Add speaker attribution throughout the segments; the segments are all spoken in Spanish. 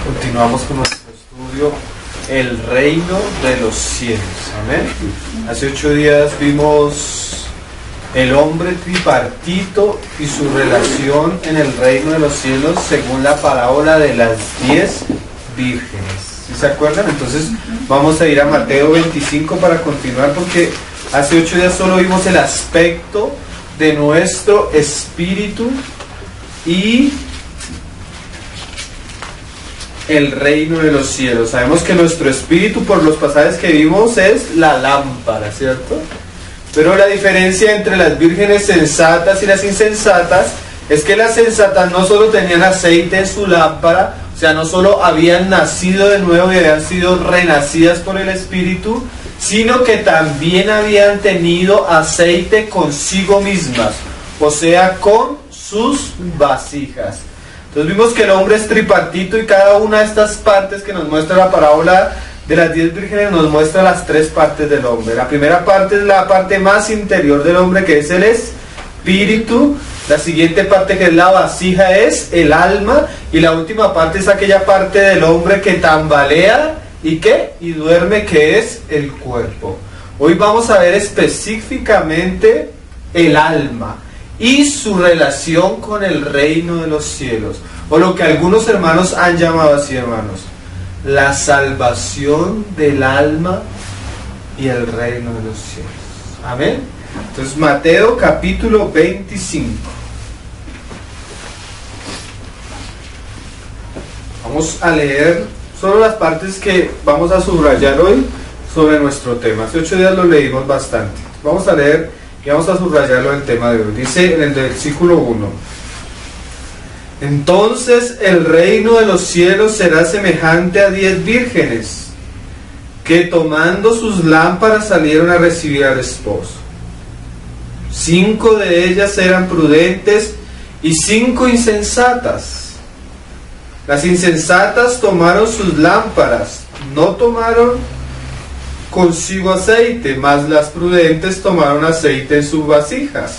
Speaker 1: Continuamos con nuestro estudio, el reino de los cielos. Amén. Hace 8 días vimos el hombre tripartito y su relación en el reino de los cielos según la parábola de las 10 vírgenes. ¿Sí se acuerdan? Entonces vamos a ir a Mateo 25 para continuar, porque hace 8 días solo vimos el aspecto de nuestro espíritu y el reino de los cielos. Sabemos que nuestro espíritu, por los pasajes que vimos, es la lámpara, ¿cierto? Pero la diferencia entre las vírgenes sensatas y las insensatas es que las sensatas no solo tenían aceite en su lámpara, o sea, no solo habían nacido de nuevo y habían sido renacidas por el espíritu, sino que también habían tenido aceite consigo mismas, o sea, con sus vasijas. Entonces vimos que el hombre es tripartito y cada una de estas partes que nos muestra la parábola de las 10 vírgenes nos muestra las 3 partes del hombre. La primera parte es la parte más interior del hombre, que es el espíritu. La siguiente parte, que es la vasija, es el alma. Y la última parte es aquella parte del hombre que tambalea y ¿qué? Y duerme, que es el cuerpo. Hoy vamos a ver específicamente el alma y su relación con el reino de los cielos, o lo que algunos hermanos han llamado así, hermanos, la salvación del alma y el reino de los cielos. Amén. Entonces, Mateo capítulo 25. Vamos a leer solo las partes que vamos a subrayar hoy sobre nuestro tema. Hace 8 días lo leímos bastante. Vamos a leer y vamos a subrayarlo el tema de hoy. Dice en el versículo 1: entonces el reino de los cielos será semejante a 10 vírgenes que tomando sus lámparas salieron a recibir al esposo. 5 de ellas eran prudentes y 5 insensatas. Las insensatas tomaron sus lámparas, no tomaron consigo aceite, mas las prudentes tomaron aceite en sus vasijas.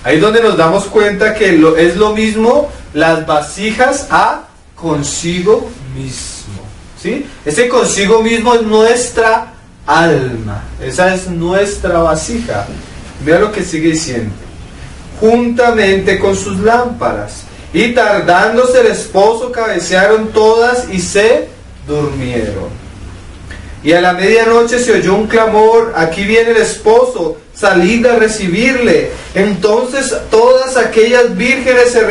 Speaker 1: Ahí es donde nos damos cuenta que es lo mismo las vasijas a consigo mismo, ¿sí? Ese consigo mismo es nuestra alma, esa es nuestra vasija. Mira lo que sigue diciendo: juntamente con sus lámparas, y tardándose el esposo cabecearon todas y se durmieron. Y a la medianoche se oyó un clamor: aquí viene el esposo, salid a recibirle. Entonces todas aquellas vírgenes se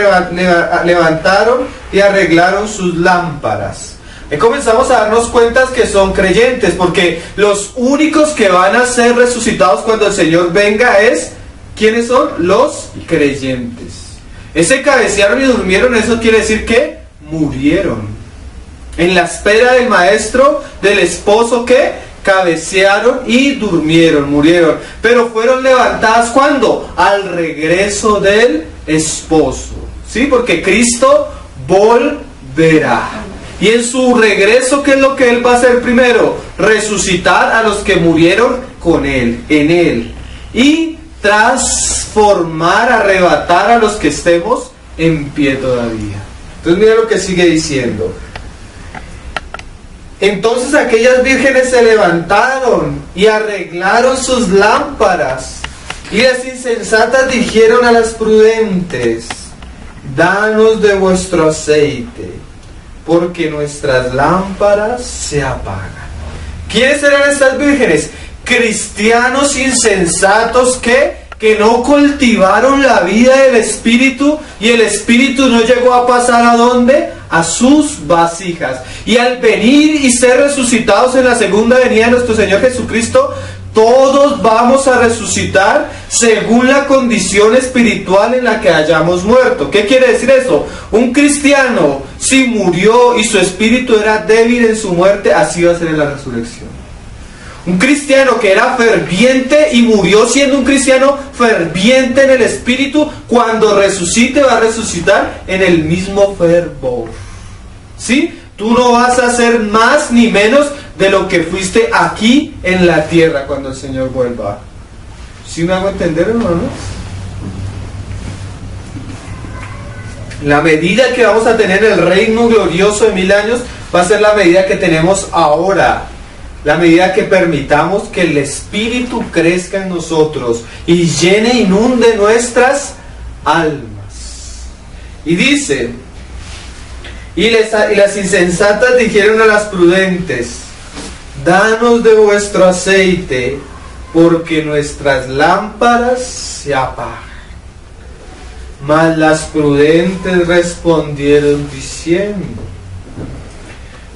Speaker 1: levantaron y arreglaron sus lámparas. Y comenzamos a darnos cuenta que son creyentes, porque los únicos que van a ser resucitados cuando el Señor venga es, ¿quiénes son? Los creyentes. Ese cabecearon y durmieron, eso quiere decir que murieron en la espera del maestro, del esposo, que cabecearon y durmieron, murieron. Pero fueron levantadas, ¿cuándo? Al regreso del esposo, ¿sí? Porque Cristo volverá. Y en su regreso, ¿qué es lo que Él va a hacer primero? Resucitar a los que murieron con Él, en Él. Y transformar, arrebatar a los que estemos en pie todavía. Entonces mira lo que sigue diciendo: entonces aquellas vírgenes se levantaron y arreglaron sus lámparas, y las insensatas dijeron a las prudentes: danos de vuestro aceite, porque nuestras lámparas se apagan. ¿Quiénes eran estas vírgenes? Cristianos insensatos que no cultivaron la vida del Espíritu, y el Espíritu no llegó a pasar ¿a dónde? A sus vasijas. Y al venir y ser resucitados en la segunda venida de nuestro Señor Jesucristo, todos vamos a resucitar según la condición espiritual en la que hayamos muerto. ¿Qué quiere decir eso? Un cristiano, si murió y su espíritu era débil en su muerte, así va a ser en la resurrección. Un cristiano que era ferviente y murió siendo un cristiano ferviente en el espíritu, cuando resucite va a resucitar en el mismo fervor, ¿sí? Tú no vas a ser más ni menos de lo que fuiste aquí en la tierra cuando el Señor vuelva. ¿Sí me hago entender, hermanos? La medida que vamos a tener el reino glorioso de 1000 años va a ser la medida que tenemos ahora, la medida que permitamos que el Espíritu crezca en nosotros y llene, inunde nuestras almas. Y dice, y las insensatas dijeron a las prudentes: danos de vuestro aceite, porque nuestras lámparas se apagan. Mas las prudentes respondieron diciendo: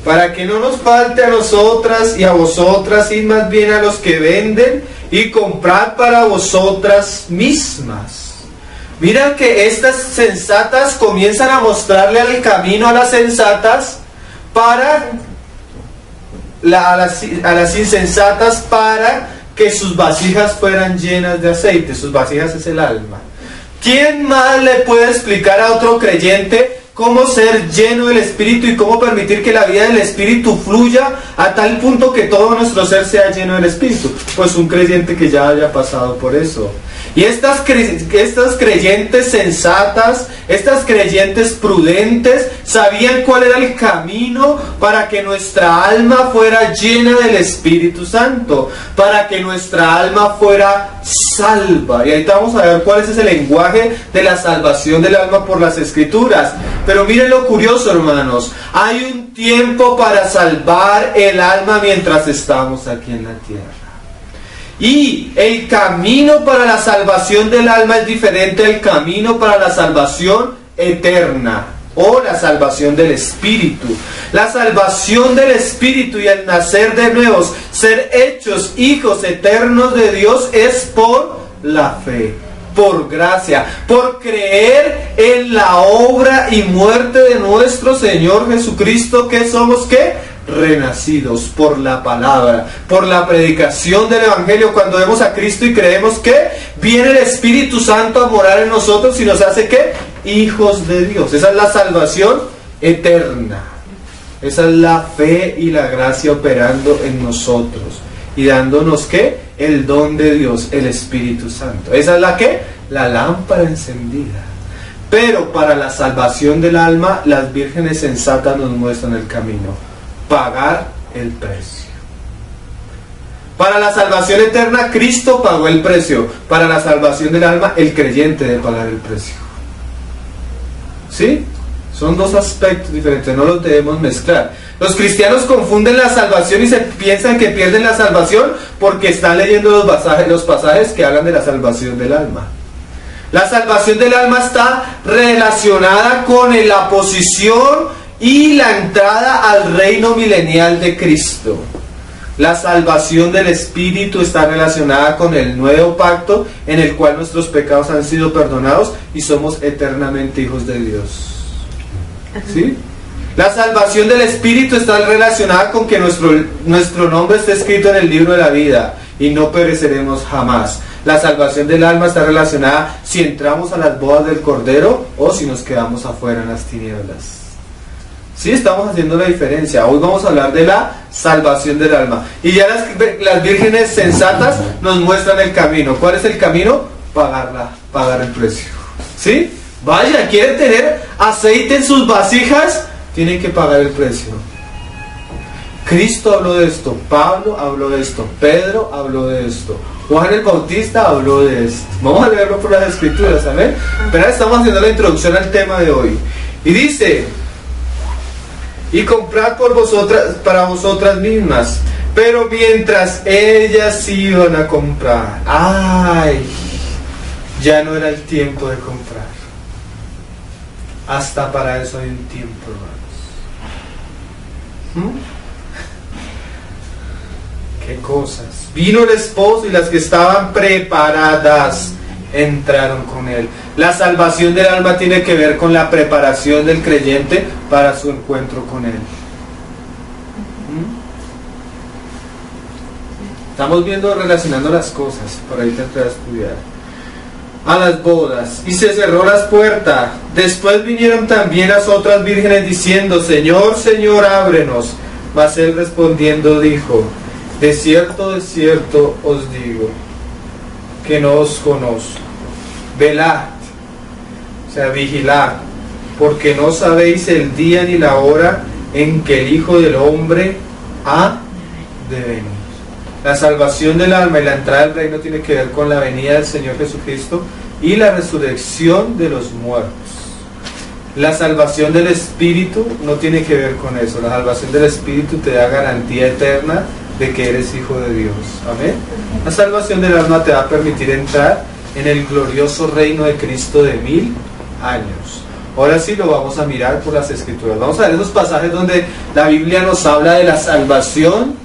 Speaker 1: para que no nos falte a nosotras y a vosotras, id más bien a los que venden y comprad para vosotras mismas. Mira que estas sensatas comienzan a mostrarle el camino a las sensatas para a las insensatas, para que sus vasijas fueran llenas de aceite. Sus vasijas es el alma. ¿Quién más le puede explicar a otro creyente cómo ser lleno del Espíritu y cómo permitir que la vida del Espíritu fluya a tal punto que todo nuestro ser sea lleno del Espíritu? Pues un creyente que ya haya pasado por eso. Y estas creyentes sensatas, estas creyentes prudentes, sabían cuál era el camino para que nuestra alma fuera llena del Espíritu Santo, para que nuestra alma fuera salva. Y ahorita vamos a ver cuál es ese lenguaje de la salvación del alma por las Escrituras. Pero miren lo curioso, hermanos. Hay un tiempo para salvar el alma mientras estamos aquí en la tierra. Y el camino para la salvación del alma es diferente al camino para la salvación eterna o la salvación del Espíritu. La salvación del Espíritu y el nacer de nuevos, ser hechos hijos eternos de Dios, es por la fe, por gracia, por creer en la obra y muerte de nuestro Señor Jesucristo, que somos ¿qué? Renacidos por la palabra, por la predicación del Evangelio. Cuando vemos a Cristo y creemos que viene el Espíritu Santo a morar en nosotros y nos hace ¿qué? Hijos de Dios. Esa es la salvación eterna. Esa es la fe y la gracia operando en nosotros y dándonos ¿qué? El don de Dios, el Espíritu Santo. Esa es la ¿qué? La lámpara encendida. Pero para la salvación del alma, las vírgenes sensatas nos muestran el camino: pagar el precio. Para la salvación eterna, Cristo pagó el precio. Para la salvación del alma, el creyente debe pagar el precio. ¿Sí? Son dos aspectos diferentes, no los debemos mezclar. Los cristianos confunden la salvación y se piensan que pierden la salvación porque están leyendo los pasajes que hablan de la salvación del alma. La salvación del alma está relacionada con la posición y la entrada al reino milenial de Cristo. La salvación del Espíritu está relacionada con el nuevo pacto en el cual nuestros pecados han sido perdonados y somos eternamente hijos de Dios. ¿Sí? La salvación del Espíritu está relacionada con que nuestro nombre esté escrito en el libro de la vida y no pereceremos jamás. La salvación del alma está relacionada si entramos a las bodas del Cordero o si nos quedamos afuera en las tinieblas. Sí, estamos haciendo la diferencia. Hoy vamos a hablar de la salvación del alma. Y ya las vírgenes sensatas nos muestran el camino. ¿Cuál es el camino? Pagar el precio. ¿Sí? Vaya, ¿quieren tener aceite en sus vasijas? Tienen que pagar el precio. Cristo habló de esto, Pablo habló de esto, Pedro habló de esto, Juan el Bautista habló de esto. Vamos a leerlo por las Escrituras, amén. Pero ahora estamos haciendo la introducción al tema de hoy. Y dice: y comprad para vosotras mismas. Pero mientras ellas iban a comprar, ¡ay! Ya no era el tiempo de comprar. Hasta para eso hay un tiempo, hermanos. ¿Qué cosas? Vino el esposo y las que estaban preparadas entraron con él. La salvación del alma tiene que ver con la preparación del creyente para su encuentro con él. Estamos relacionando las cosas para intentar estudiar. A las bodas, y se cerró las puertas. Después vinieron también las otras vírgenes diciendo: Señor, Señor, ábrenos. Mas él respondiendo dijo: de cierto os digo que no os conozco. Velad, o sea, vigilad, porque no sabéis el día ni la hora en que el Hijo del Hombre ha de venir. La salvación del alma y la entrada al reino tiene que ver con la venida del Señor Jesucristo y la resurrección de los muertos. La salvación del Espíritu no tiene que ver con eso. La salvación del Espíritu te da garantía eterna de que eres hijo de Dios. Amén. La salvación del alma te va a permitir entrar en el glorioso reino de Cristo de 1000 años. Ahora sí lo vamos a mirar por las Escrituras. Vamos a ver esos pasajes donde la Biblia nos habla de la salvación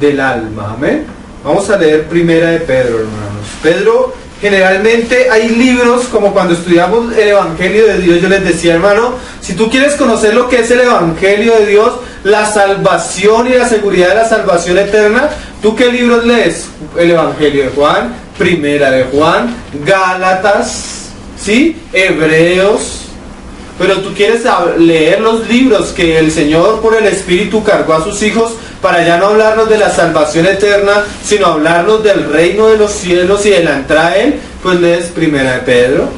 Speaker 1: del alma. Amén. Vamos a leer Primera de Pedro, hermanos. Pedro, generalmente hay libros, como cuando estudiamos el Evangelio de Dios, yo les decía, hermano, si tú quieres conocer lo que es el Evangelio de Dios, la salvación y la seguridad de la salvación eterna, ¿tú qué libros lees? El Evangelio de Juan, Primera de Juan, Gálatas, ¿sí? Hebreos. Pero tú quieres leer los libros que el Señor por el Espíritu cargó a sus hijos para ya no hablarnos de la salvación eterna, sino hablarnos del reino de los cielos y de la entrada a Él, pues lees Primera de Pedro,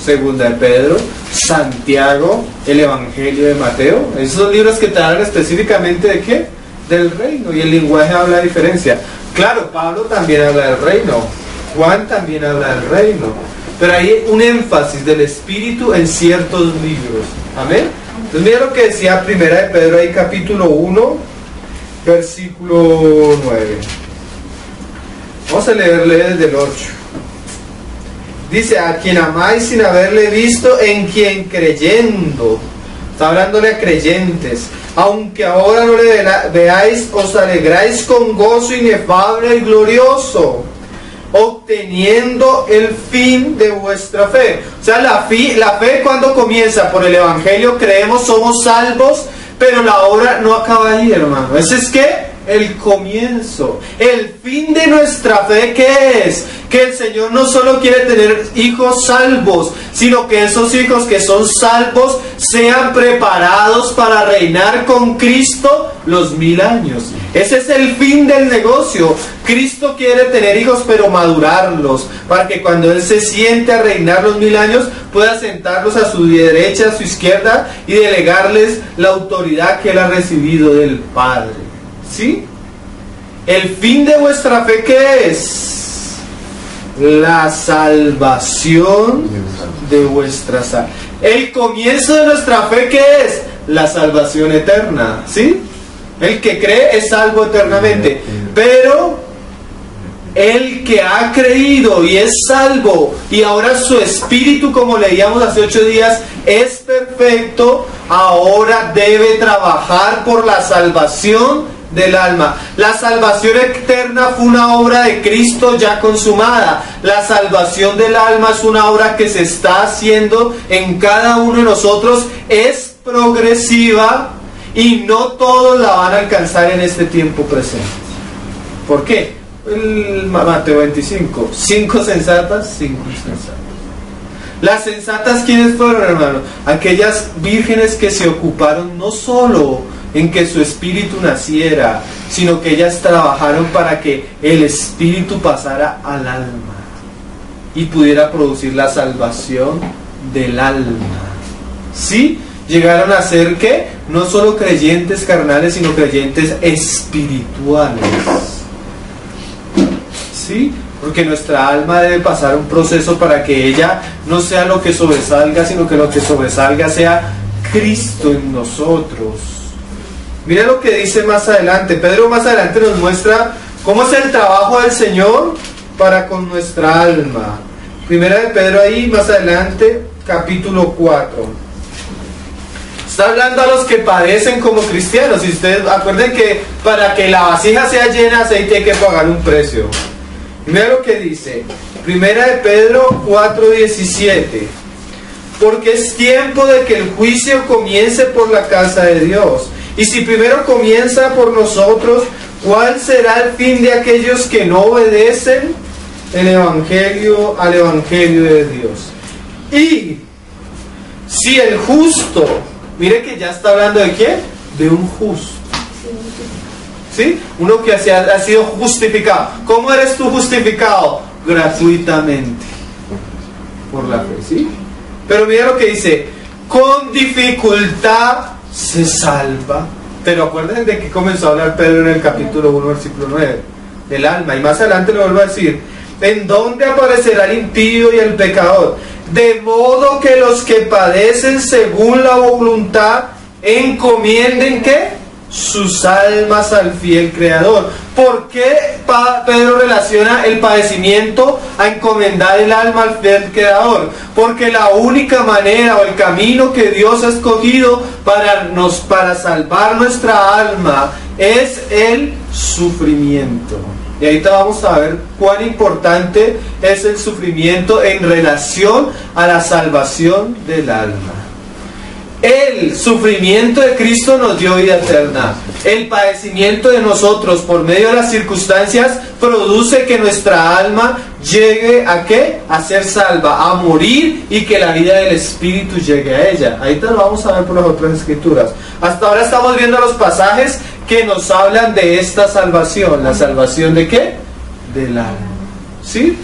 Speaker 1: Segunda de Pedro, Santiago, el Evangelio de Mateo. Esos son libros que te hablan específicamente de ¿qué? Del reino, y el lenguaje habla de diferencia. Claro, Pablo también habla del reino, Juan también habla del reino, pero hay un énfasis del Espíritu en ciertos libros. Amén. Entonces mira lo que decía Primera de Pedro ahí, capítulo 1, versículo 9. Vamos a leerle desde el 8. Dice: a quien amáis sin haberle visto, en quien creyendo. Está hablándole a creyentes. Aunque ahora no le veáis, os alegráis con gozo inefable y glorioso, obteniendo el fin de vuestra fe. O sea, la fe cuando comienza por el Evangelio, creemos, somos salvos, pero la obra no acaba ahí, hermano. Ese es ¿qué? El comienzo. El fin de nuestra fe, ¿qué es? Que el Señor no solo quiere tener hijos salvos, sino que esos hijos que son salvos sean preparados para reinar con Cristo los 1000 años. Ese es el fin del negocio. Cristo quiere tener hijos, pero madurarlos, para que cuando Él se siente a reinar los 1000 años, pueda sentarlos a su derecha, a su izquierda, y delegarles la autoridad que Él ha recibido del Padre. ¿Sí? El fin de vuestra fe, ¿qué es? La salvación de vuestra alma. El comienzo de nuestra fe, ¿qué es? La salvación eterna. ¿Sí? El que cree es salvo eternamente. Pero el que ha creído y es salvo, y ahora su espíritu, como leíamos hace 8 días, es perfecto, ahora debe trabajar por la salvación del alma. La salvación eterna fue una obra de Cristo ya consumada. La salvación del alma es una obra que se está haciendo en cada uno de nosotros. Es progresiva y no todos la van a alcanzar en este tiempo presente. ¿Por qué? El Mateo 25. 5 sensatas, 5 insensatas. Las sensatas, ¿quiénes fueron, hermano? Aquellas vírgenes que se ocuparon no solo en que su espíritu naciera, sino que ellas trabajaron para que el espíritu pasara al alma y pudiera producir la salvación del alma. ¿Sí? Llegaron a ser ¿qué? No solo creyentes carnales, sino creyentes espirituales. ¿Sí? Porque nuestra alma debe pasar un proceso para que ella no sea lo que sobresalga, sino que lo que sobresalga sea Cristo en nosotros. Mira lo que dice más adelante. Pedro más adelante nos muestra cómo es el trabajo del Señor para con nuestra alma. Primera de Pedro ahí, más adelante, capítulo 4. Está hablando a los que padecen como cristianos. Y ustedes acuerden que para que la vasija sea llena de aceite hay que pagar un precio. Y mira lo que dice. Primera de Pedro 4:17. Porque es tiempo de que el juicio comience por la casa de Dios. Y si primero comienza por nosotros, ¿cuál será el fin de aquellos que no obedecen al Evangelio de Dios? Y si el justo, mire que ya está hablando de ¿quién? De un justo. ¿Sí? Uno que ha sido justificado. ¿Cómo eres tú justificado? Gratuitamente. Por la fe, ¿sí? Pero mira lo que dice: con dificultad se salva. Pero acuérdense de que comenzó a hablar Pedro en el capítulo 1, versículo 9, del alma, y más adelante lo vuelvo a decir, ¿en dónde aparecerá el impío y el pecador? De modo que los que padecen según la voluntad encomienden, ¿qué? Sus almas al fiel Creador. ¿Por qué Pedro relaciona el padecimiento a encomendar el alma al fiel Creador? Porque la única manera o el camino que Dios ha escogido para salvar nuestra alma es el sufrimiento. Y ahorita vamos a ver cuán importante es el sufrimiento en relación a la salvación del alma. El sufrimiento de Cristo nos dio vida eterna. El padecimiento de nosotros por medio de las circunstancias produce que nuestra alma llegue a ¿qué? A ser salva, a morir, y que la vida del Espíritu llegue a ella. Ahorita lo vamos a ver por las otras escrituras. Hasta ahora estamos viendo los pasajes que nos hablan de esta salvación. ¿La salvación de qué? Del alma. ¿Sí?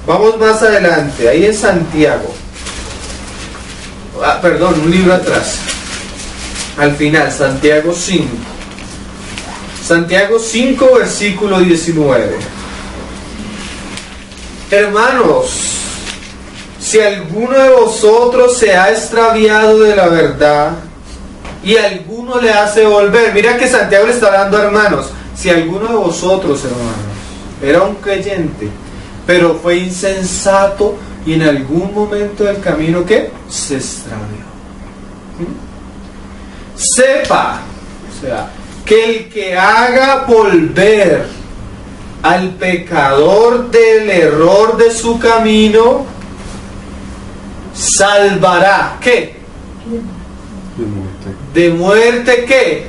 Speaker 1: Vamos más adelante, ahí en Santiago. Perdón, un libro atrás. Al final, Santiago 5. Santiago 5, versículo 19. Hermanos, si alguno de vosotros se ha extraviado de la verdad y alguno le hace volver, mira que Santiago le está hablando a hermanos. Si alguno de vosotros, hermanos, era un creyente, pero fue insensato y en algún momento del camino, ¿qué? Se extravió. Sepa, o sea, que el que haga volver al pecador del error de su camino, salvará, ¿qué? De muerte, ¿qué?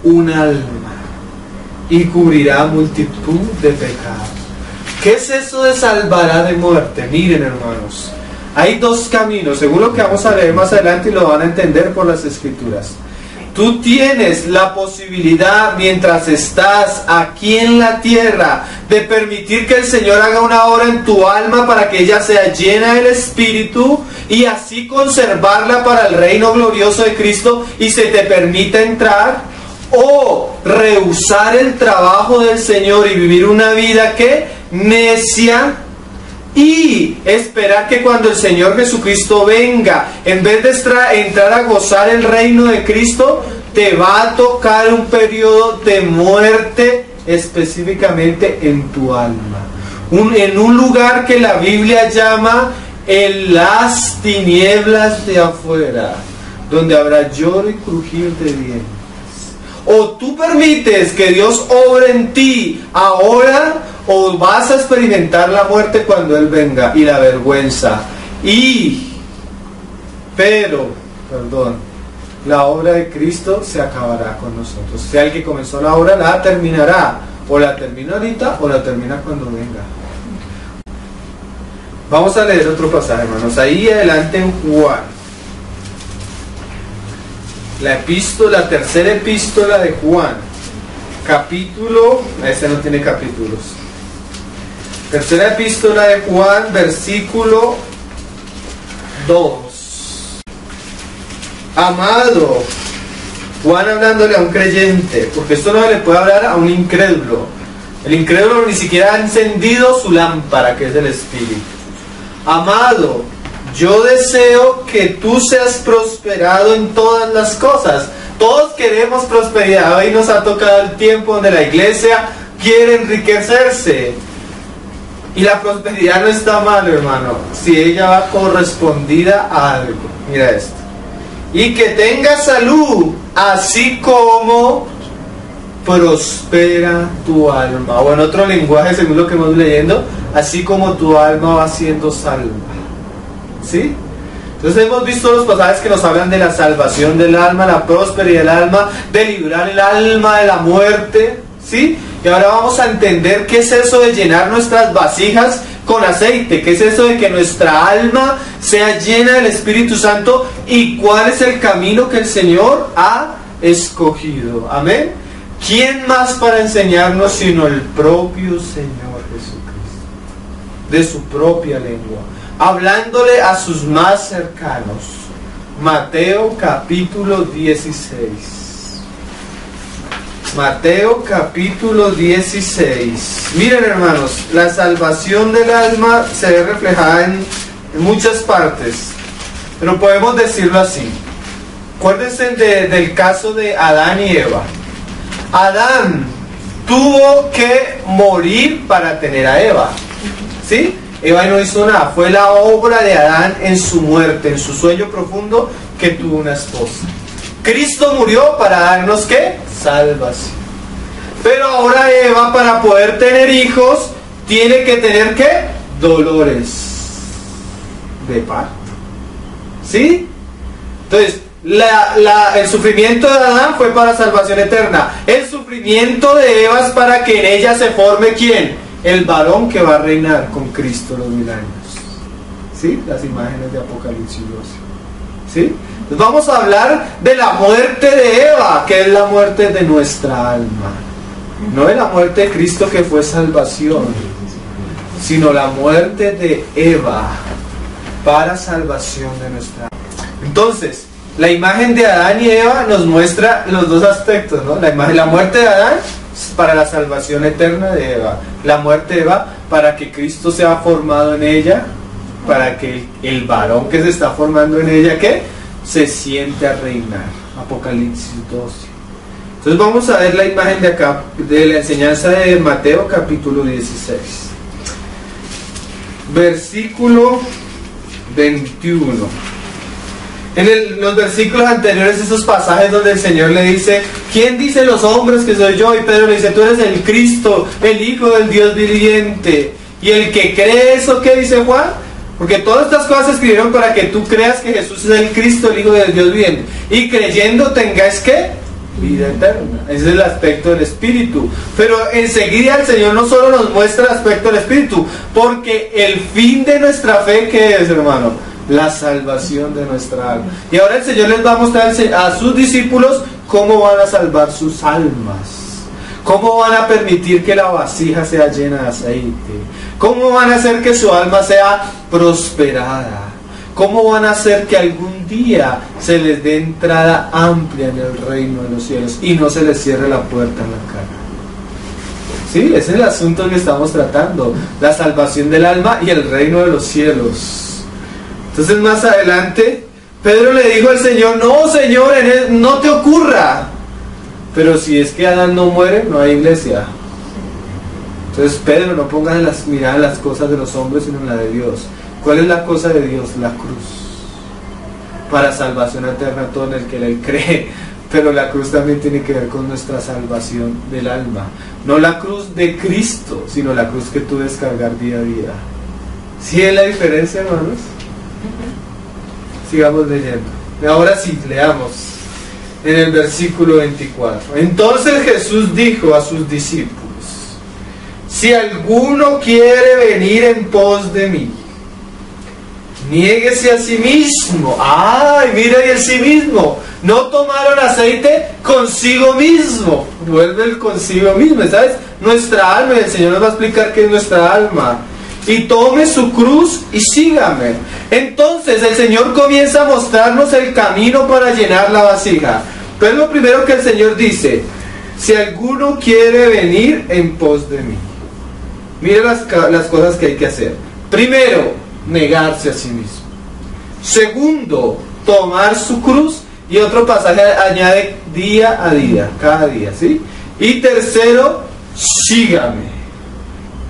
Speaker 1: Un alma, y cubrirá multitud de pecados. ¿Qué es eso de salvará de muerte? Miren, hermanos, hay dos caminos, según lo que vamos a leer más adelante, y lo van a entender por las escrituras. Tú tienes la posibilidad, mientras estás aquí en la tierra, de permitir que el Señor haga una obra en tu alma para que ella sea llena del Espíritu y así conservarla para el reino glorioso de Cristo y se te permita entrar, o rehusar el trabajo del Señor y vivir una vida que necia y esperar que cuando el Señor Jesucristo venga, en vez de entrar a gozar el reino de Cristo, te va a tocar un periodo de muerte específicamente en tu alma, en un lugar que la Biblia llama en las tinieblas de afuera, donde habrá lloro y crujir de dientes. O tú permites que Dios obre en ti ahora, o vas a experimentar la muerte cuando Él venga y la vergüenza. Pero la obra de Cristo se acabará con nosotros. O sea, el que comenzó la obra la terminará. O la termina ahorita o la termina cuando venga. Vamos a leer otro pasaje, hermanos. Ahí adelante en Juan. La tercera epístola de Juan. Capítulo, este no tiene capítulos. Tercera epístola de Juan, versículo 2. Amado, Juan hablándole a un creyente, porque esto no le puede hablar a un incrédulo. El incrédulo ni siquiera ha encendido su lámpara, que es el Espíritu. Amado, yo deseo que tú seas prosperado en todas las cosas. Todos queremos prosperidad. Hoy nos ha tocado el tiempo donde la iglesia quiere enriquecerse. Y la prosperidad no está mal, hermano, si ella va correspondida a algo. Mira esto. Y que tenga salud, así como prospera tu alma. O en otro lenguaje, según lo que hemos leyendo, así como tu alma va siendo salva. ¿Sí? Entonces hemos visto los pasajes que nos hablan de la salvación del alma, la prosperidad del alma, de librar el alma de la muerte. ¿Sí? Y ahora vamos a entender qué es eso de llenar nuestras vasijas con aceite, qué es eso de que nuestra alma sea llena del Espíritu Santo y cuál es el camino que el Señor ha escogido. Amén. ¿Quién más para enseñarnos sino el propio Señor Jesucristo? De su propia lengua, hablándole a sus más cercanos. Mateo capítulo 16. Mateo capítulo 16. Miren, hermanos, la salvación del alma se ve reflejada en muchas partes, pero podemos decirlo así. Acuérdense del caso de Adán y Eva. Adán tuvo que morir para tener a Eva, ¿sí? Eva no hizo nada, fue la obra de Adán en su muerte, en su sueño profundo, que tuvo una esposa. Cristo murió para darnos, ¿qué? Salvación. Pero ahora Eva, para poder tener hijos, tiene que tener, ¿qué? Dolores de parto, ¿sí? Entonces, el sufrimiento de Adán fue para salvación eterna. El sufrimiento de Eva es para que en ella se forme, ¿quién? El varón que va a reinar con Cristo los 1000 años. ¿Sí? Las imágenes de Apocalipsis 12. ¿Sí? Entonces vamos a hablar de la muerte de Eva, que es la muerte de nuestra alma. No de la muerte de Cristo, que fue salvación, sino la muerte de Eva para salvación de nuestra alma. Entonces, la imagen de Adán y Eva nos muestra los dos aspectos, ¿no? La muerte de Adán para la salvación eterna de Eva. La muerte de Eva para que Cristo sea formado en ella, para que el varón que se está formando en ella, ¿qué? Se siente a reinar. Apocalipsis 12. Entonces vamos a ver la imagen de acá, de la enseñanza de Mateo capítulo 16. Versículo 21. En los versículos anteriores, esos pasajes donde el Señor le dice: ¿quién dice los hombres que soy yo? Y Pedro le dice: tú eres el Cristo, el Hijo del Dios viviente. Y el que cree eso, ¿qué dice Juan? Porque todas estas cosas se escribieron para que tú creas que Jesús es el Cristo, el Hijo del Dios viviente. Y creyendo tengáis, ¿qué? Vida eterna. Ese es el aspecto del Espíritu. Pero enseguida el Señor no solo nos muestra el aspecto del Espíritu, porque el fin de nuestra fe, ¿qué es, hermano? La salvación de nuestra alma. Y ahora el Señor les va a mostrar a sus discípulos cómo van a salvar sus almas, cómo van a permitir que la vasija sea llena de aceite, cómo van a hacer que su alma sea prosperada, cómo van a hacer que algún día se les dé entrada amplia en el reino de los cielos y no se les cierre la puerta en la cara. Sí, ese es el asunto que estamos tratando: la salvación del alma y el reino de los cielos. Entonces más adelante Pedro le dijo al Señor: no, Señor, no te ocurra. Pero si es que Adán no muere, no hay iglesia. Entonces, Pedro, no pongas las miradas en las cosas de los hombres, sino en la de Dios. ¿Cuál es la cosa de Dios? La cruz. Para salvación eterna todo en el que Él cree. Pero la cruz también tiene que ver con nuestra salvación del alma. No la cruz de Cristo, sino la cruz que tú descargar día a día. ¿Sí es la diferencia, hermanos? Sigamos leyendo. Ahora sí, leamos en el versículo 24. Entonces Jesús dijo a sus discípulos: si alguno quiere venir en pos de mí, niéguese a sí mismo. ¡Ay, mira! Y el sí mismo. No tomaron aceite consigo mismo. Vuelve el consigo mismo, ¿sabes? Nuestra alma, y el Señor nos va a explicar qué es nuestra alma. Y tome su cruz y sígame. Entonces el Señor comienza a mostrarnos el camino para llenar la vasija. Pero es lo primero que el Señor dice: si alguno quiere venir en pos de mí. Mire las cosas que hay que hacer. Primero, negarse a sí mismo. Segundo, tomar su cruz. Y otro pasaje añade día a día, cada día, ¿sí? Y tercero, sígame.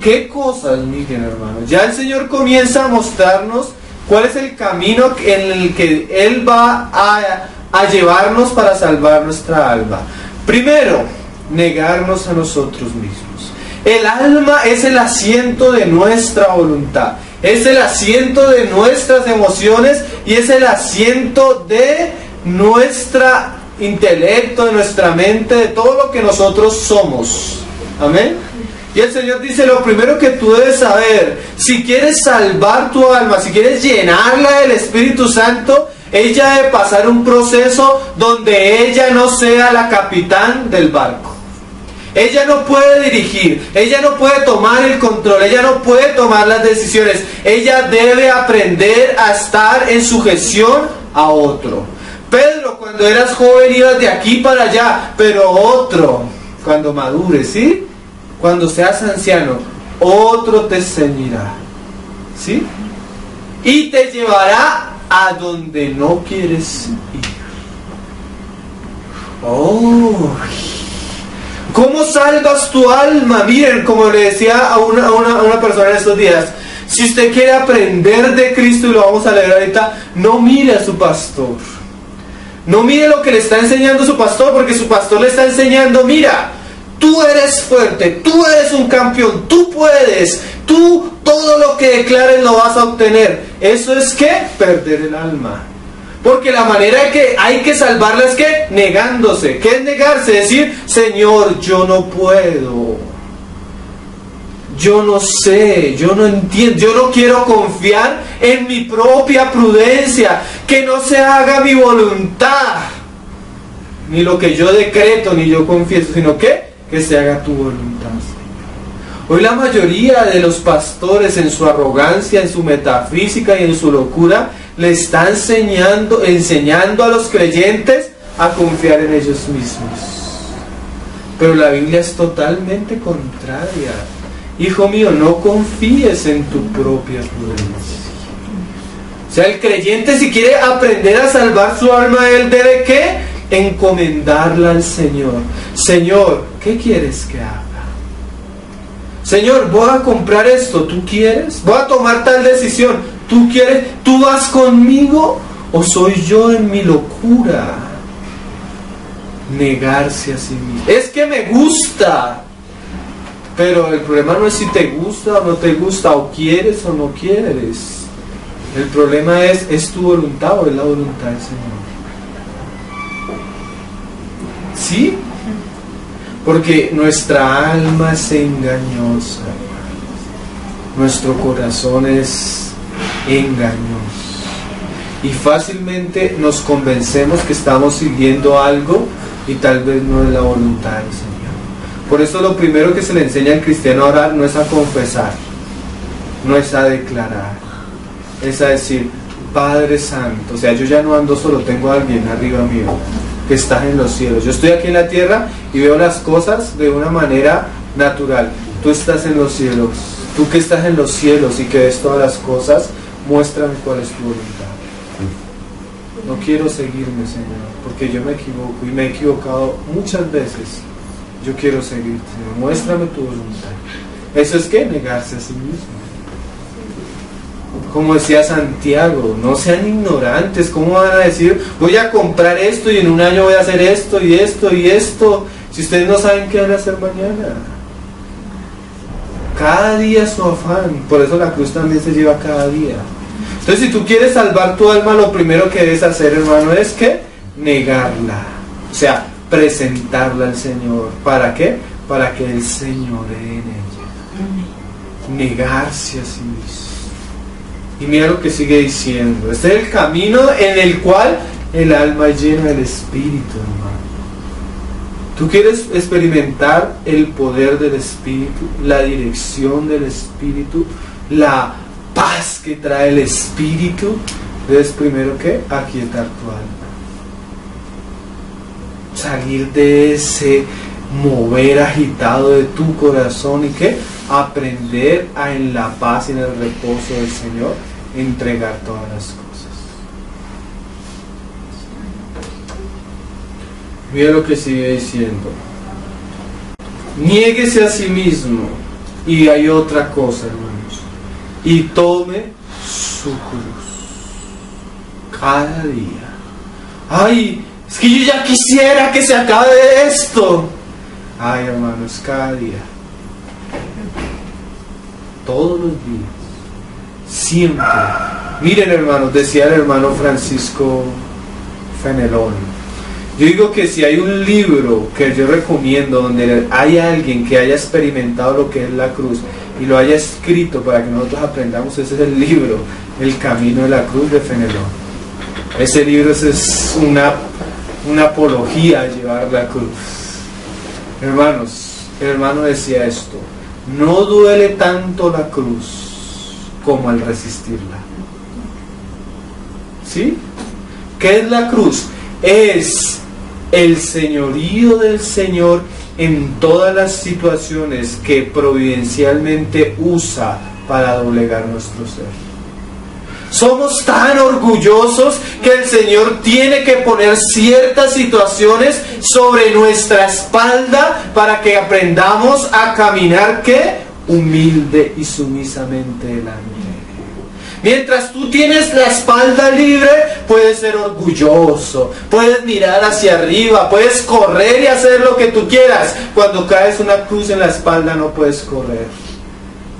Speaker 1: ¿Qué cosas, miren, hermanos? Ya el Señor comienza a mostrarnos cuál es el camino en el que Él va a llevarnos para salvar nuestra alma. Primero, negarnos a nosotros mismos. El alma es el asiento de nuestra voluntad, es el asiento de nuestras emociones y es el asiento de nuestro intelecto, de nuestra mente, de todo lo que nosotros somos. Amén. Y el Señor dice: lo primero que tú debes saber, si quieres salvar tu alma, si quieres llenarla del Espíritu Santo, ella debe pasar un proceso donde ella no sea la capitán del barco. Ella no puede dirigir, ella no puede tomar el control, ella no puede tomar las decisiones. Ella debe aprender a estar en sujeción a otro. Pedro, cuando eras joven ibas de aquí para allá, pero otro cuando madures, ¿sí? Cuando seas anciano, otro te ceñirá, ¿sí? Y te llevará a donde no quieres ir. Oh, ¿cómo salvas tu alma? Miren, como le decía a una persona en estos días, si usted quiere aprender de Cristo, y lo vamos a leer ahorita, no mire a su pastor. No mire lo que le está enseñando su pastor, porque su pastor le está enseñando, mira, tú eres fuerte, tú eres un campeón, tú puedes, tú todo lo que declares lo vas a obtener. Eso es que perder el alma. Porque la manera en que hay que salvarla es que negándose. ¿Qué es negarse? Decir, Señor, yo no puedo. Yo no sé, yo no entiendo, yo no quiero confiar en mi propia prudencia. Que no se haga mi voluntad. Ni lo que yo decreto, ni yo confieso, sino que se haga tu voluntad. Hoy la mayoría de los pastores en su arrogancia, en su metafísica y en su locura, le está enseñando a los creyentes a confiar en ellos mismos. Pero la Biblia es totalmente contraria. Hijo mío, no confíes en tu propia prudencia. O sea, el creyente, si quiere aprender a salvar su alma, él debe ¿qué? Encomendarla al Señor. Señor, ¿qué quieres que haga? Señor, voy a comprar esto, ¿tú quieres? Voy a tomar tal decisión, ¿tú quieres? ¿Tú vas conmigo o soy yo en mi locura? Negarse a sí mismo. Es que me gusta. Pero el problema no es si te gusta o no te gusta, o quieres o no quieres. El problema es tu voluntad o es la voluntad del Señor. ¿Sí? Porque nuestra alma es engañosa. Nuestro corazón es engañoso. Y fácilmente nos convencemos que estamos siguiendo algo y tal vez no es la voluntad del Señor. Por eso lo primero que se le enseña al cristiano a orar no es a confesar, no es a declarar, es a decir, Padre Santo. O sea, yo ya no ando solo, tengo a alguien arriba mío que está en los cielos. Yo estoy aquí en la tierra y veo las cosas de una manera natural. Tú estás en los cielos, tú que estás en los cielos y que ves todas las cosas, muéstrame cuál es tu voluntad. No quiero seguirme, Señor, porque yo me equivoco y me he equivocado muchas veces. Yo quiero seguirte, Señor. Muéstrame tu voluntad. Eso es que negarse a sí mismo. Como decía Santiago, no sean ignorantes. ¿Cómo van a decir, voy a comprar esto y en un año voy a hacer esto y esto y esto, si ustedes no saben qué van a hacer mañana? Cada día su afán. Por eso la cruz también se lleva cada día. Entonces, si tú quieres salvar tu alma, lo primero que debes hacer, hermano, es que negarla. O sea, presentarla al Señor. ¿Para qué? Para que Él señoree en ella. Negarse a sí mismo. Y mira lo que sigue diciendo. Este es el camino en el cual el alma es llena del Espíritu, hermano. ¿Tú quieres experimentar el poder del Espíritu, la dirección del Espíritu, la paz que trae el Espíritu? Debes primero que aquietar tu alma. Salir de ese mover agitado de tu corazón y que aprender a en la paz y en el reposo del Señor entregar todas las cosas. Mira lo que sigue diciendo. Niéguese a sí mismo. Y hay otra cosa, hermanos. Y tome su cruz cada día. Ay, es que yo ya quisiera que se acabe esto. Ay, hermanos, cada día. Todos los días. Siempre. Miren, hermanos, decía el hermano Francisco Fenelón. Yo digo que si hay un libro que yo recomiendo donde hay alguien que haya experimentado lo que es la cruz y lo haya escrito para que nosotros aprendamos, ese es el libro El Camino de la Cruz de Fenelón. Ese libro es una apología a llevar la cruz. Hermanos, el hermano decía esto: no duele tanto la cruz como al resistirla. ¿Sí? ¿Qué es la cruz? Es el señorío del Señor en todas las situaciones que providencialmente usa para doblegar nuestro ser. Somos tan orgullosos que el Señor tiene que poner ciertas situaciones sobre nuestra espalda para que aprendamos a caminar, ¿qué? Humilde y sumisamente delante. Mientras tú tienes la espalda libre, puedes ser orgulloso, puedes mirar hacia arriba, puedes correr y hacer lo que tú quieras. Cuando caes una cruz en la espalda no puedes correr.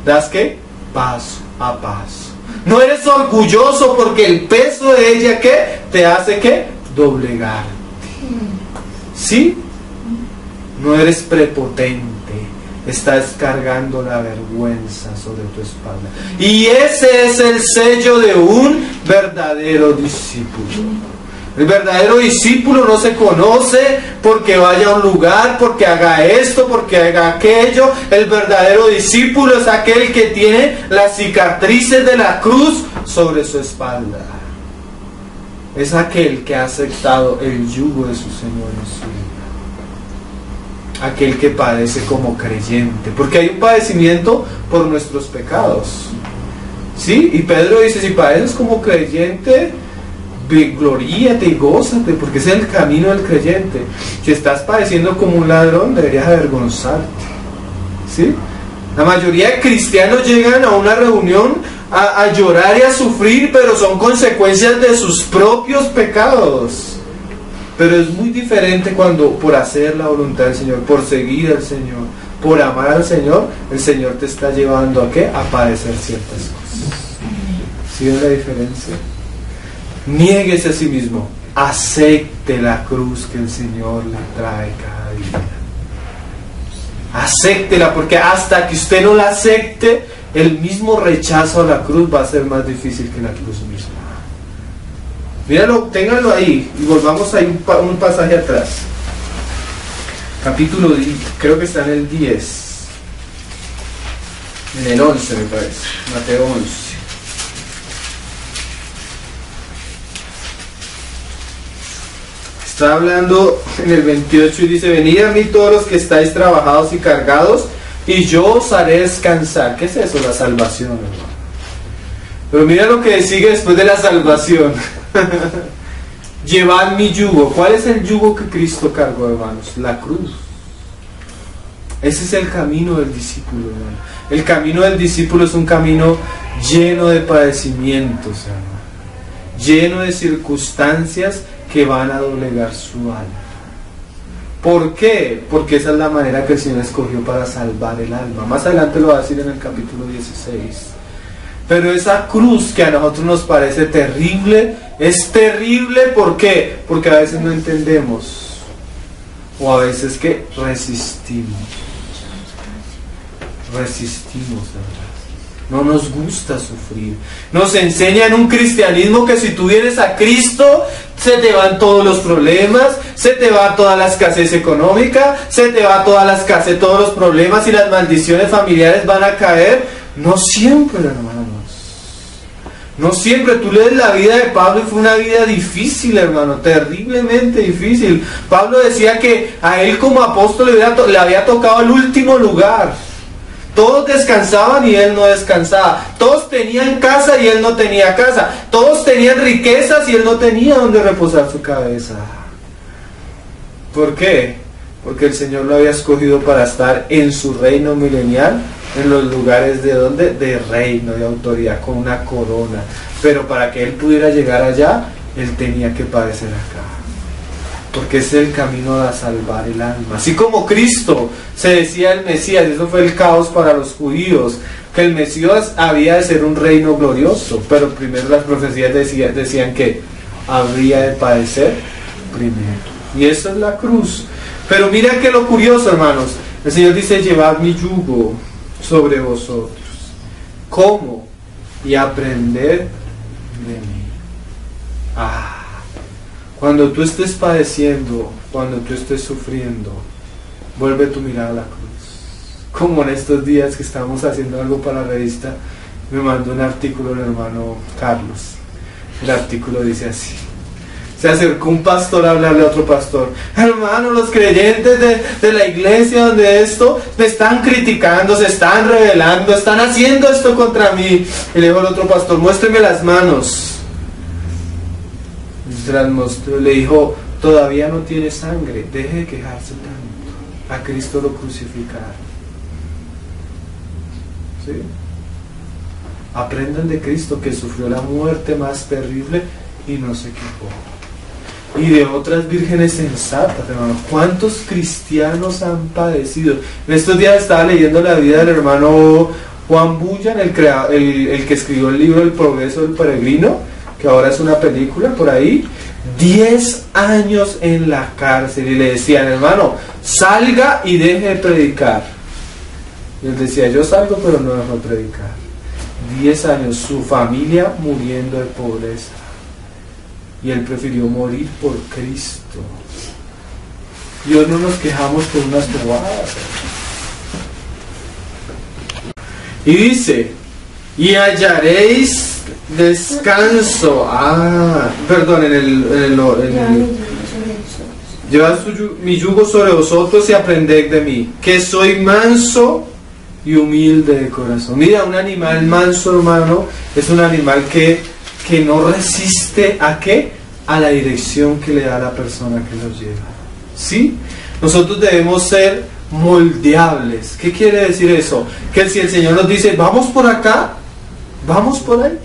Speaker 1: ¿Das qué? Paso a paso. No eres orgulloso porque el peso de ella, ¿qué? Te hace, ¿qué? Doblegarte. ¿Sí? No eres prepotente. Estás cargando la vergüenza sobre tu espalda. Y ese es el sello de un verdadero discípulo. El verdadero discípulo no se conoce porque vaya a un lugar, porque haga esto, porque haga aquello. El verdadero discípulo es aquel que tiene las cicatrices de la cruz sobre su espalda. Es aquel que ha aceptado el yugo de su Señor en su vida. Aquel que padece como creyente, porque hay un padecimiento por nuestros pecados. ¿Sí? Y Pedro dice, si padeces como creyente, gloríate y gózate, porque ese es el camino del creyente. Si estás padeciendo como un ladrón, deberías avergonzarte. ¿Sí? La mayoría de cristianos llegan a una reunión a llorar y a sufrir, pero son consecuencias de sus propios pecados. Pero es muy diferente cuando por hacer la voluntad del Señor, por seguir al Señor, por amar al Señor, el Señor te está llevando a ¿qué? A padecer ciertas cosas. ¿Sí ven la diferencia? Niéguese a sí mismo, acepte la cruz que el Señor le trae cada día. Acéptela, porque hasta que usted no la acepte, el mismo rechazo a la cruz va a ser más difícil que la cruz misma. Míralo, ténganlo ahí y volvamos ahí un pasaje atrás. Capítulo 10, creo que está en el 10. En el 11 me parece, Mateo 11. Está hablando en el 28 y dice, venid a mí todos los que estáis trabajados y cargados y yo os haré descansar. ¿Qué es eso? La salvación, hermano. Pero mira lo que sigue después de la salvación. Llevad mi yugo. ¿Cuál es el yugo que Cristo cargó, hermanos? La cruz. Ese es el camino del discípulo, hermano. El camino del discípulo es un camino lleno de padecimientos, hermano, lleno de circunstancias que van a doblegar su alma. ¿Por qué? Porque esa es la manera que el Señor escogió para salvar el alma. Más adelante lo va a decir en el capítulo 16. Pero esa cruz que a nosotros nos parece terrible, es terrible, ¿por qué? Porque a veces no entendemos, o a veces que resistimos, ¿verdad? No nos gusta sufrir. Nos enseñan un cristianismo que si tú vienes a Cristo, se te van todos los problemas, se te va toda la escasez económica, se te va toda la escasez, todos los problemas y las maldiciones familiares van a caer. No siempre, hermanos. No siempre. Tú lees la vida de Pablo y fue una vida difícil, hermano, terriblemente difícil. Pablo decía que a él como apóstol le había tocado el último lugar. Todos descansaban y él no descansaba. Todos tenían casa y él no tenía casa. Todos tenían riquezas y él no tenía donde reposar su cabeza. ¿Por qué? Porque el Señor lo había escogido para estar en su reino milenial, en los lugares de donde, de reino, de autoridad, con una corona. Pero para que él pudiera llegar allá, él tenía que padecer acá. Porque es el camino a salvar el alma. Así como Cristo se decía el Mesías, eso fue el caos para los judíos, que el Mesías había de ser un reino glorioso, pero primero las profecías decían que habría de padecer primero. Y eso es la cruz. Pero mira que lo curioso, hermanos, el Señor dice, llevad mi yugo sobre vosotros. ¿Cómo? Y aprender de mí. Cuando tú estés padeciendo, cuando tú estés sufriendo, vuelve tu mirada a la cruz. Como en estos días que estamos haciendo algo para la revista, me mandó un artículo el hermano Carlos. El artículo dice así: Se acercó un pastor a hablarle a otro pastor. Hermano, los creyentes de la iglesia donde esto me están criticando, se están rebelando, están haciendo esto contra mí. Y le dijo al otro pastor, muéstreme las manos. Y se las mostró, le dijo, todavía no tiene sangre, deje de quejarse tanto. A Cristo lo crucificaron. ¿Sí? Aprendan de Cristo, que sufrió la muerte más terrible y no se quejó. Y de otras vírgenes sensatas, hermano. ¿Cuántos cristianos han padecido? En estos días estaba leyendo la vida del hermano Juan Bullan, el que escribió el libro El progreso del peregrino, que ahora es una película por ahí. 10 años en la cárcel, y le decían, hermano, salga y deje de predicar. Y él decía, yo salgo pero no dejo de predicar. 10 años, su familia muriendo de pobreza. Y él prefirió morir por Cristo. Dios no nos quejamos por unas bobadas. Y dice, y hallaréis descanso. Perdón, llevad mi yugo sobre vosotros y aprended de mí, que soy manso y humilde de corazón. Mira, un animal manso, hermano, es un animal que no resiste ¿a qué? A la dirección que le da la persona que lo lleva. ¿Sí? Nosotros debemos ser moldeables. ¿Qué quiere decir eso? Que si el Señor nos dice, vamos por acá, vamos por ahí.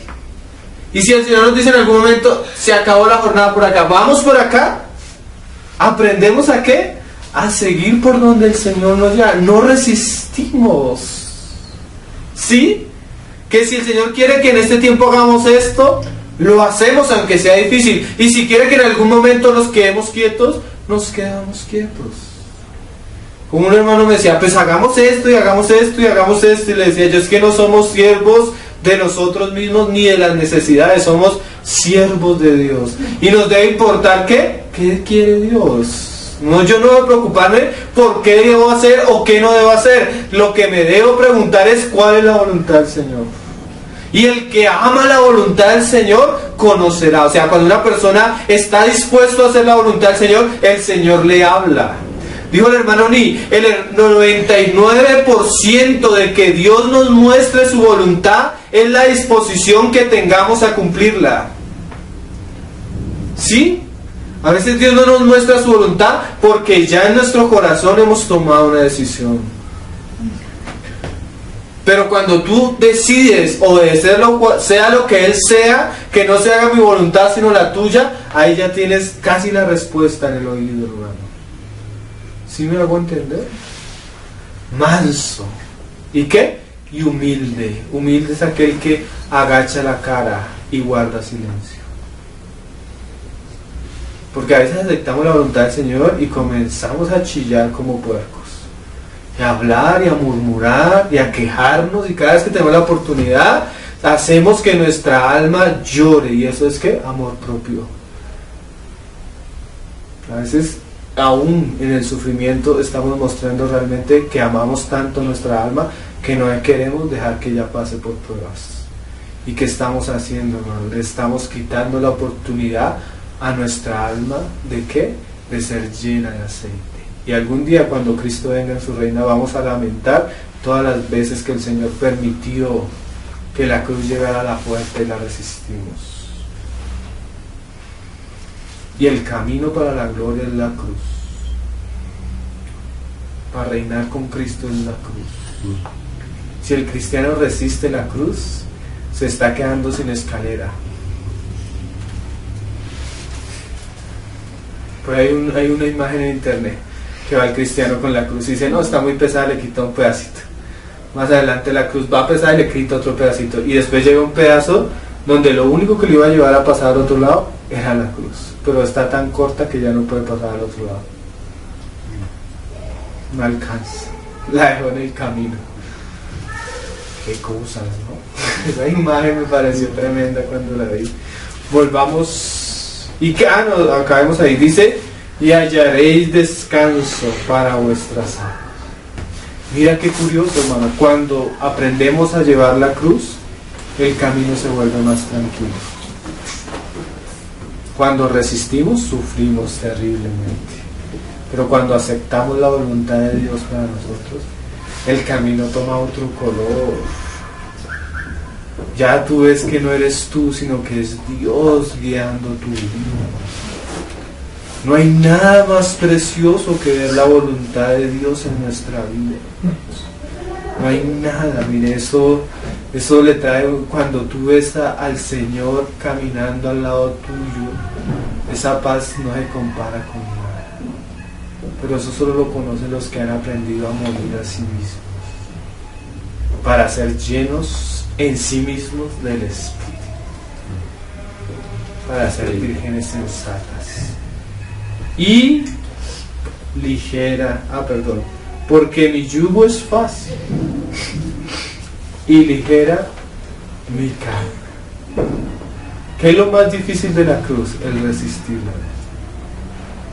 Speaker 1: Y si el Señor nos dice en algún momento, se acabó la jornada por acá, vamos por acá, aprendemos ¿a qué? A seguir por donde el Señor nos lleva. No resistimos. ¿Sí? Que si el Señor quiere que en este tiempo hagamos esto, lo hacemos aunque sea difícil. Y si quiere que en algún momento nos quedemos quietos, nos quedamos quietos. Como un hermano me decía, pues hagamos esto y hagamos esto y hagamos esto. Y le decía yo, es que no somos siervos de nosotros mismos ni de las necesidades, somos siervos de Dios. Y nos debe importar ¿qué? ¿Qué quiere Dios? No, yo no debo preocuparme por qué debo hacer o qué no debo hacer. Lo que me debo preguntar es cuál es la voluntad del Señor. Y el que ama la voluntad del Señor conocerá. O sea, cuando una persona está dispuesto a hacer la voluntad del Señor, el Señor le habla. Dijo el hermano Ni, el 99% de que Dios nos muestre su voluntad es la disposición que tengamos a cumplirla. ¿Sí? A veces Dios no nos muestra su voluntad porque ya en nuestro corazón hemos tomado una decisión. Pero cuando tú decides obedecerlo, sea lo que Él sea, que no se haga mi voluntad sino la tuya, ahí ya tienes casi la respuesta en el oído, hermano. ¿Sí me hago entender? Manso. ¿Y qué? Y humilde. Humilde es aquel que agacha la cara y guarda silencio. Porque a veces aceptamos la voluntad del Señor y comenzamos a chillar como puercos. Y a hablar y a murmurar y a quejarnos, y cada vez que tenemos la oportunidad hacemos que nuestra alma llore. ¿Y eso es qué? Amor propio. A veces aún en el sufrimiento estamos mostrando realmente que amamos tanto nuestra alma que no queremos dejar que ella pase por pruebas. ¿Y qué estamos haciendo, hermano? Le estamos quitando la oportunidad a nuestra alma ¿de qué? De ser llena de aceite. Y algún día cuando Cristo venga en su reina vamos a lamentar todas las veces que el Señor permitió que la cruz llegara a la puerta y la resistimos. Y el camino para la gloria es la cruz. Para reinar con Cristo es la cruz. Si el cristiano resiste la cruz, se está quedando sin escalera. Pues hay una imagen en internet que va el cristiano con la cruz y dice, no, está muy pesada, le quita un pedacito. Más adelante la cruz va pesada y le quita otro pedacito. Y después llega un pedazo donde lo único que le iba a llevar a pasar al otro lado era la cruz. Pero está tan corta que ya no puede pasar al otro lado. No alcanza. La dejó en el camino. Qué cosas, ¿no? Esa imagen me pareció tremenda cuando la vi. Volvamos. Y que, no, acabemos ahí. Dice, y hallaréis descanso para vuestras almas. Mira qué curioso, hermano. Cuando aprendemos a llevar la cruz, el camino se vuelve más tranquilo. Cuando resistimos, sufrimos terriblemente. Pero cuando aceptamos la voluntad de Dios para nosotros, el camino toma otro color. Ya tú ves que no eres tú, sino que es Dios guiando tu vida. No hay nada más precioso que ver la voluntad de Dios en nuestra vida. No hay nada, mire, eso le trae, cuando tú ves al Señor caminando al lado tuyo, esa paz no se compara con nada. Pero eso solo lo conocen los que han aprendido a morir a sí mismos, para ser llenos en sí mismos del Espíritu, para ser vírgenes sensatas y ligera, porque mi yugo es fácil y ligera mi carga. ¿Qué es lo más difícil de la cruz? El resistirla.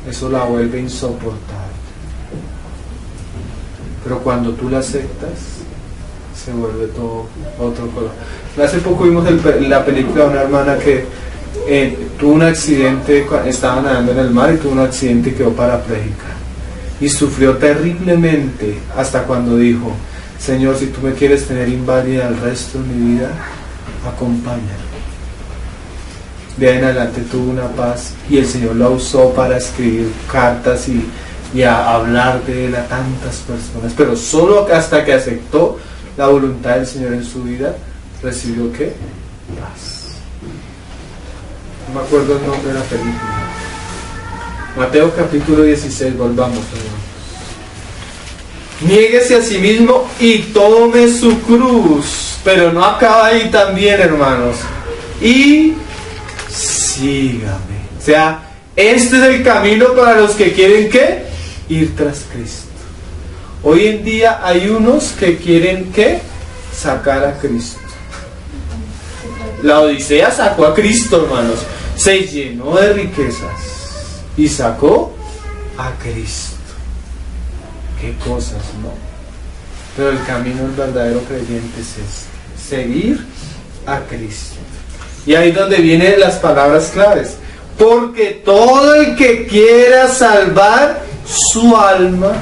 Speaker 1: Eso la vuelve insoportable. Pero cuando tú la aceptas, se vuelve todo otro color. Hace poco vimos la película de una hermana que tuvo un accidente, estaba nadando en el mar y tuvo un accidente y quedó parapléjica. Y sufrió terriblemente hasta cuando dijo: Señor, si tú me quieres tener inválida el resto de mi vida, acompáñame. De ahí en adelante tuvo una paz y el Señor la usó para escribir cartas y a hablar de él a tantas personas, pero solo hasta que aceptó la voluntad del Señor en su vida, recibió ¿qué? Paz. No me acuerdo el nombre de la película. Mateo capítulo 16, volvamos, hermanos. Niéguese a sí mismo y tome su cruz, pero no acaba ahí también, hermanos, y sígame. O sea, este es el camino para los que quieren ¿qué? Ir tras Cristo. Hoy en día hay unos que quieren ¿qué? Sacar a Cristo. La Odisea sacó a Cristo, hermanos. Se llenó de riquezas y sacó a Cristo. Qué cosas, ¿no? Pero el camino del verdadero creyente es este: seguir a Cristo. Y ahí es donde vienen las palabras claves. Porque todo el que quiera salvar su alma,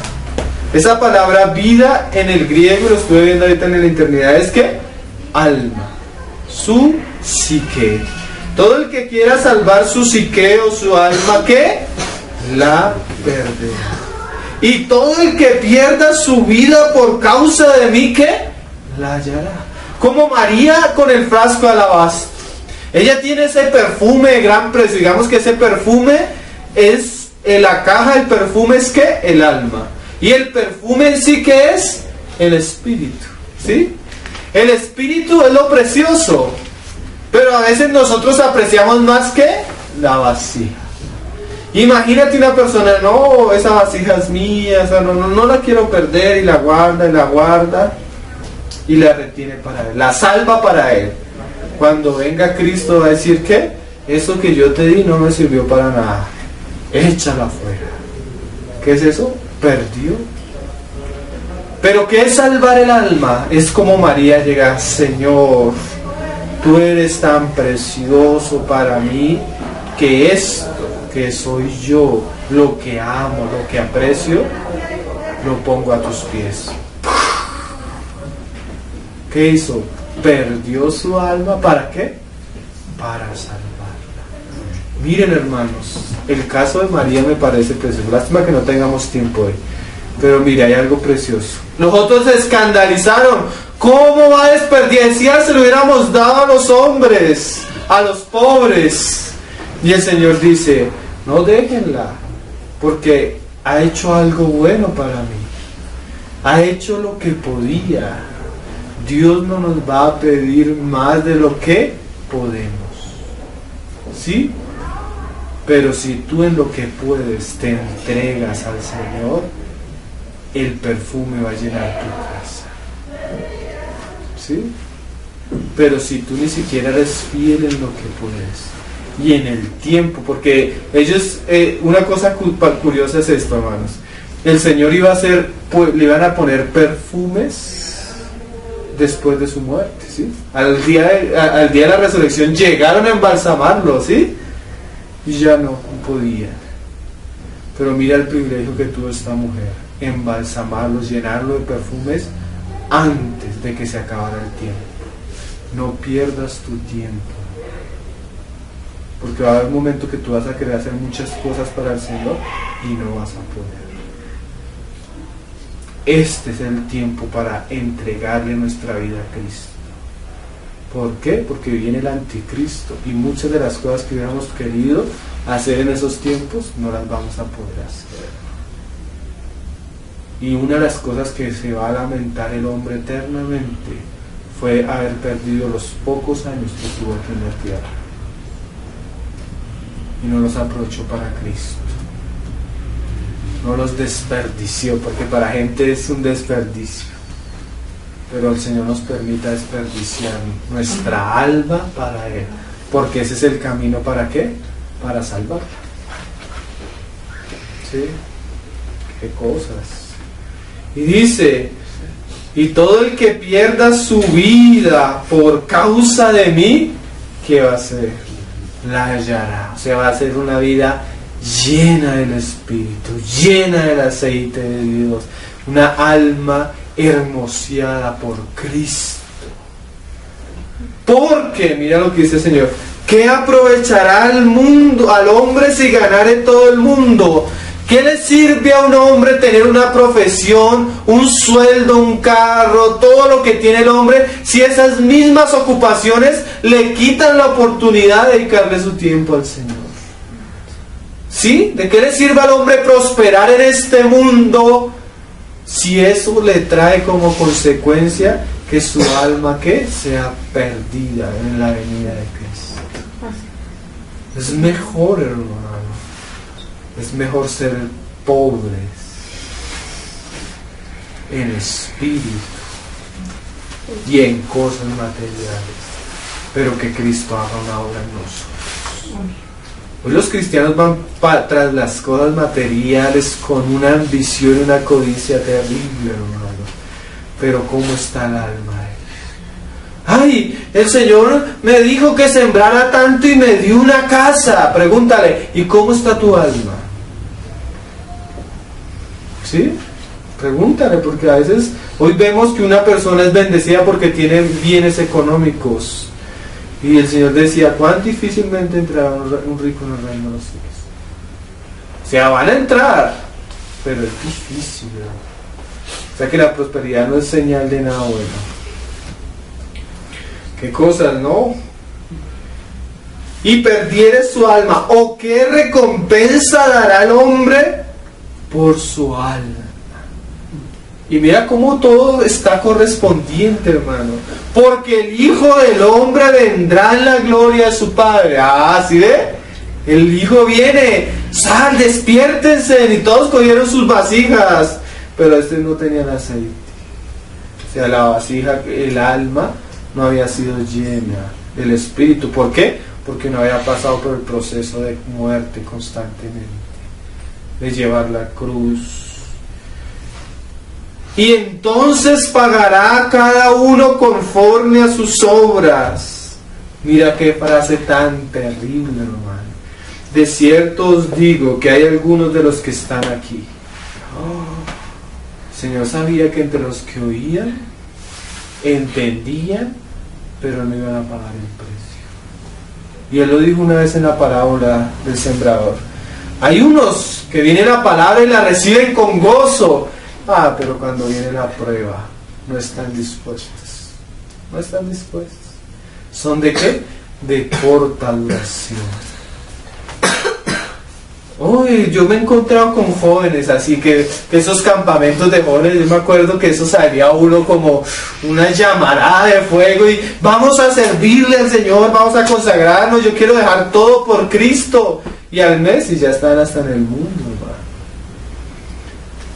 Speaker 1: esa palabra vida en el griego, lo estuve viendo ahorita en la eternidad, es que alma, su psique. Todo el que quiera salvar su psique o su alma, ¿qué? La perderá. Y todo el que pierda su vida por causa de mí, ¿qué? La hallará. Como María con el frasco de alabastro. Ella tiene ese perfume de gran precio. Digamos que ese perfume es, en la caja del perfume es ¿qué? El alma. Y el perfume en sí, ¿qué es? El espíritu. ¿Sí? El espíritu es lo precioso. Pero a veces nosotros apreciamos más que la vasija. Imagínate una persona: no, esa vasija es mía, esa no la quiero perder, y la guarda y la retiene para él, la salva para él. Cuando venga Cristo va a decir que eso que yo te di no me sirvió para nada, échala afuera. ¿Qué es eso? Perdió. Pero ¿qué es salvar el alma? Es como María llega: Señor, tú eres tan precioso para mí que esto que soy yo, lo que amo, lo que aprecio, lo pongo a tus pies. ¿Qué hizo? Perdió su alma. ¿Para qué? Para salvarla. Miren, hermanos, el caso de María me parece precioso. Lástima que no tengamos tiempo hoy, pero mire, hay algo precioso. Los otros se escandalizaron: ¿cómo va a desperdiciar? Se lo hubiéramos dado a los hombres, a los pobres. Y el Señor dice: no, déjenla, porque ha hecho algo bueno para mí, ha hecho lo que podía. Dios no nos va a pedir más de lo que podemos, ¿sí? Pero si tú en lo que puedes te entregas al Señor, el perfume va a llenar tu casa, ¿sí? Pero si tú ni siquiera eres fiel en lo que puedes y en el tiempo, porque ellos, una cosa curiosa es esto, hermanos: el Señor iba a hacer, le iban a poner perfumes después de su muerte, ¿sí? Al día de la resurrección llegaron a embalsamarlo, ¿sí? y ya no podían. Pero mira el privilegio que tuvo esta mujer, embalsamarlos, llenarlo de perfumes antes de que se acabara el tiempo. No pierdas tu tiempo, porque va a haber un momento que tú vas a querer hacer muchas cosas para el Señor y no vas a poder. Este es el tiempo para entregarle nuestra vida a Cristo. ¿Por qué? Porque viene el anticristo y muchas de las cosas que hubiéramos querido hacer en esos tiempos no las vamos a poder hacer. Y una de las cosas que se va a lamentar el hombre eternamente fue haber perdido los pocos años que tuvo aquí en la tierra y no los aprovechó para Cristo. No los desperdició, porque para gente es un desperdicio. Pero el Señor nos permita desperdiciar nuestra alma para Él, porque ese es el camino. ¿Para qué? Para salvarla. ¿Sí? ¿Qué cosas? Y dice, y todo el que pierda su vida por causa de mí, ¿qué va a hacer? La hallará. O sea, va a ser una vida llena del Espíritu, llena del aceite de Dios, una alma hermoseada por Cristo. Porque, mira lo que dice el Señor, ¿qué aprovechará al mundo, al hombre, si ganare todo el mundo? ¿Qué le sirve a un hombre tener una profesión, un sueldo, un carro, todo lo que tiene el hombre, si esas mismas ocupaciones le quitan la oportunidad de dedicarle su tiempo al Señor? ¿Sí? ¿De qué le sirve al hombre prosperar en este mundo si eso le trae como consecuencia que su alma ¿qué? Sea perdida en la venida de Cristo? Es mejor, hermano, es mejor ser pobres en espíritu y en cosas materiales, pero que Cristo haga una obra en nosotros. Hoy los cristianos van tras las cosas materiales con una ambición y una codicia terrible, hermano. Pero ¿cómo está el alma? Ay, el Señor me dijo que sembrara tanto y me dio una casa. Pregúntale, ¿y cómo está tu alma? ¿Sí? Pregúntale, porque a veces hoy vemos que una persona es bendecida porque tiene bienes económicos. Y el Señor decía, ¿cuán difícilmente entrará un rico en el reino de los cielos? O sea, van a entrar, pero es difícil, ¿no? O sea que la prosperidad no es señal de nada bueno. ¿Qué cosas, no? Y perdiere su alma, ¿o qué recompensa dará el hombre por su alma? Y mira cómo todo está correspondiente, hermano. Porque el Hijo del Hombre vendrá en la gloria de su Padre. Ah, ¿sí ve? El Hijo viene. ¡Sal, despiértense! Y todos cogieron sus vasijas. Pero este no tenían aceite. O sea, la vasija, el alma, no había sido llena del Espíritu. ¿Por qué? Porque no había pasado por el proceso de muerte constantemente. De llevar la cruz. Y entonces pagará cada uno conforme a sus obras. Mira qué frase tan terrible, hermano. De cierto os digo que hay algunos de los que están aquí. El Señor sabía que entre los que oían, entendían, pero no iban a pagar el precio. Y Él lo dijo una vez en la parábola del sembrador. Hay unos que vienen a la palabra y la reciben con gozo. Pero cuando viene la prueba, no están dispuestos. No están dispuestos. ¿Son de qué? De corta duración. Uy, yo me he encontrado con jóvenes, así que esos campamentos de jóvenes, yo me acuerdo que eso salía uno como una llamarada de fuego y vamos a servirle al Señor, vamos a consagrarnos, yo quiero dejar todo por Cristo. Y al mes y ya están hasta en el mundo, hermano.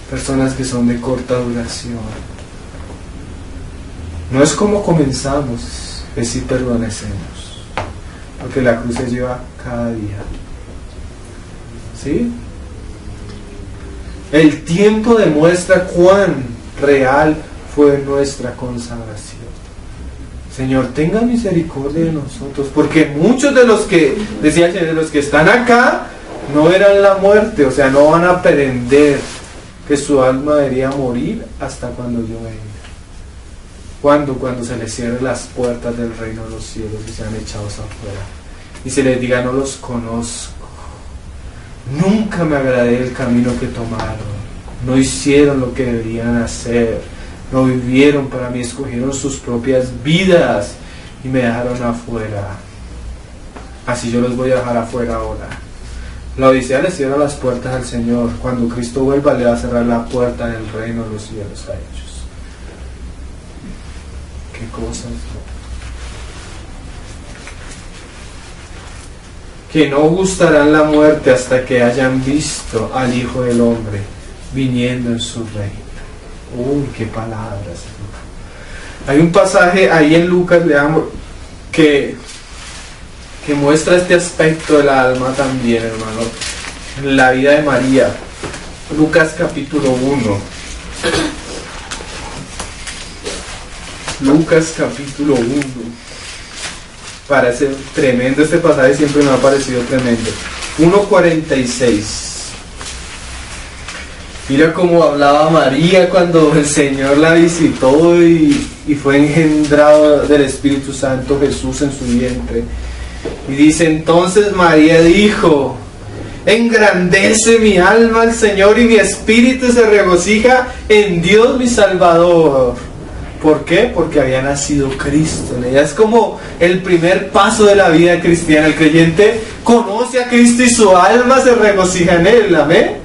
Speaker 1: Personas que son de corta duración. No es como comenzamos, es si permanecemos, porque la cruz se lleva cada día. ¿Sí? El tiempo demuestra cuán real fue nuestra consagración. Señor, tenga misericordia de nosotros, porque muchos de los que, decía el Señor, de los que están acá, no verán la muerte, o sea, no van a aprender que su alma debería morir hasta cuando yo venga. Cuando se les cierren las puertas del reino de los cielos y sean echados afuera. Y se les diga, no los conozco. Nunca me agradé el camino que tomaron. No hicieron lo que deberían hacer. No vivieron para mí, escogieron sus propias vidas y me dejaron afuera. Así yo los voy a dejar afuera ahora. La Odisea le cierra las puertas al Señor. Cuando Cristo vuelva le va a cerrar la puerta del reino de los cielos a ellos. ¿Qué cosas? Que no gustarán la muerte hasta que hayan visto al Hijo del Hombre viniendo en su reino. Uy, qué palabras. Hay un pasaje ahí en Lucas, leamos, que muestra este aspecto del alma también, hermano, en la vida de María. Lucas capítulo 1. Lucas capítulo 1. Parece tremendo este pasaje, siempre me ha parecido tremendo. 1:46. Mira cómo hablaba María cuando el Señor la visitó y fue engendrado del Espíritu Santo Jesús en su vientre. Y dice, entonces María dijo, engrandece mi alma al Señor y mi espíritu se regocija en Dios mi Salvador. ¿Por qué? Porque había nacido Cristo. Ella es como el primer paso de la vida cristiana. El creyente conoce a Cristo y su alma se regocija en Él. Amén.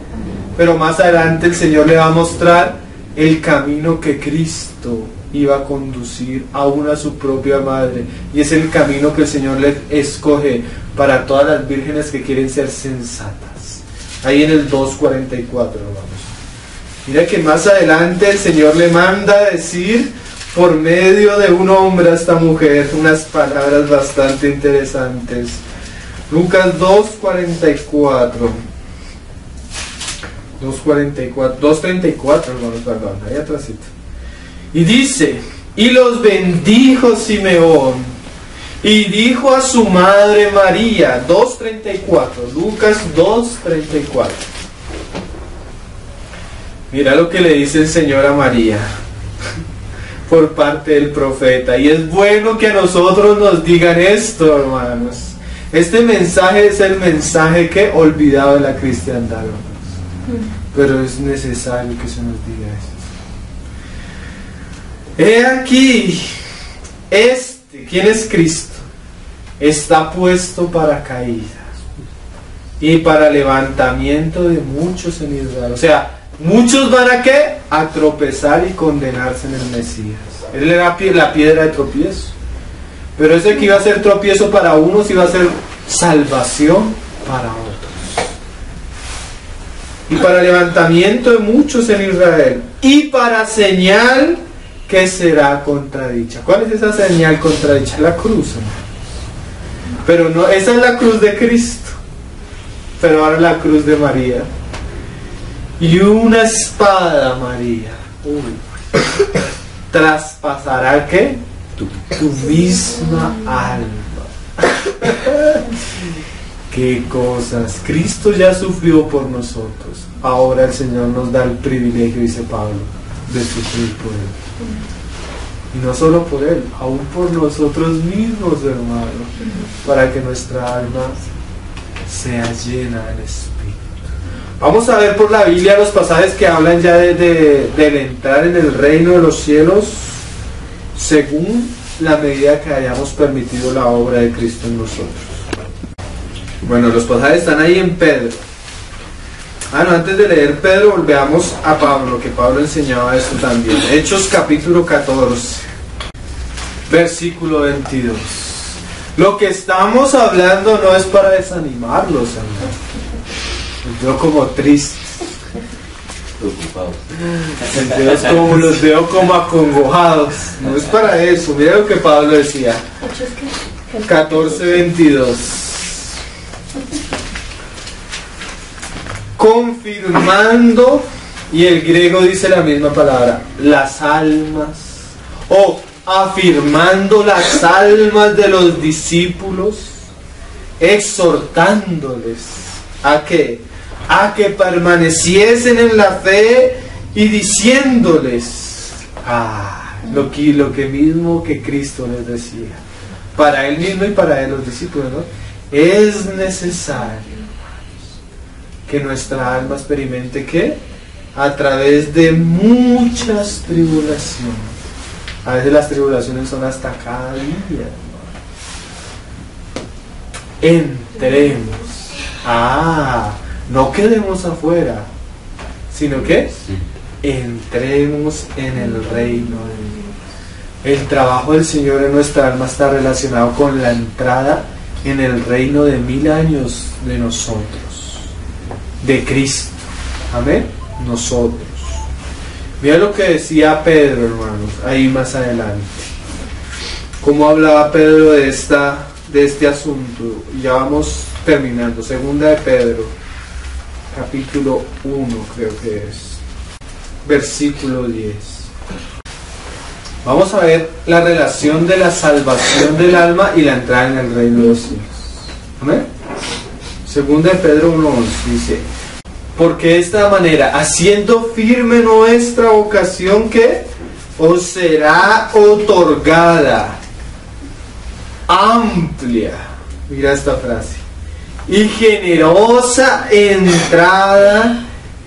Speaker 1: Pero más adelante el Señor le va a mostrar el camino que Cristo iba a conducir aún a su propia madre. Y es el camino que el Señor le escoge para todas las vírgenes que quieren ser sensatas. Ahí en el 2:44 vamos. Mira que más adelante el Señor le manda a decir por medio de un hombre a esta mujer unas palabras bastante interesantes. Lucas 2:44. 2:34, hermanos, perdón, ahí atrásito. Y dice, y los bendijo Simeón, y dijo a su madre María, 2:34, Lucas 2:34. Mira lo que le dice el Señor a María, por parte del profeta. Y es bueno que a nosotros nos digan esto, hermanos. Este mensaje es el mensaje que olvidado de la cristiandad, hermanos. Pero es necesario que se nos diga eso. He aquí, ¿quién es Cristo? Está puesto para caídas y para levantamiento de muchos en Israel. O sea, muchos van a ¿qué? A tropezar y condenarse en el Mesías. Él era la piedra de tropiezo. Pero ese que iba a ser tropiezo para unos iba a ser salvación para otros. Y para levantamiento de muchos en Israel. Y para señal que será contradicha. ¿Cuál es esa señal contradicha? La cruz, hermanos. Pero no, esa es la cruz de Cristo. Pero ahora la cruz de María. Y una espada, María, traspasará ¿qué? Tu misma alma. Qué cosas. Cristo ya sufrió por nosotros. Ahora el Señor nos da el privilegio, dice Pablo, de sufrir por Él. Y no solo por Él, aún por nosotros mismos, hermano, para que nuestra alma sea llena del Espíritu. Vamos a ver por la Biblia los pasajes que hablan ya del entrar en el reino de los cielos según la medida que hayamos permitido la obra de Cristo en nosotros. Bueno, los pasajes están ahí en Pedro. Antes de leer Pedro, volvamos a Pablo, que Pablo enseñaba esto también. Hechos capítulo 14, versículo 22. Lo que estamos hablando no es para desanimarlos, hermano. Los veo como tristes, preocupados. Los veo como acongojados. No es para eso. Mira lo que Pablo decía. 14:22. Confirmando, y el griego dice la misma palabra, las almas, o afirmando las almas de los discípulos, exhortándoles a que permaneciesen en la fe y diciéndoles lo que mismo que Cristo les decía, para Él mismo y para Él los discípulos, ¿no? Es necesario que nuestra alma experimente ¿qué? A través de muchas tribulaciones. A veces las tribulaciones son hasta cada día, hermano. Entremos. No quedemos afuera, sino que entremos en el reino de Dios. El trabajo del Señor en nuestra alma está relacionado con la entrada en el reino de 1000 años de nosotros, de Cristo. Amén. Nosotros. Mira lo que decía Pedro, hermanos, ahí más adelante. Cómo hablaba Pedro de este asunto. Ya vamos terminando. Segunda de Pedro, capítulo 1, creo que es, versículo 10. Vamos a ver la relación de la salvación del alma y la entrada en el reino de los cielos. ¿Amén? Segunda de Pedro 1:11 dice: porque de esta manera, haciendo firme nuestra vocación, que os será otorgada amplia, mira esta frase, y generosa entrada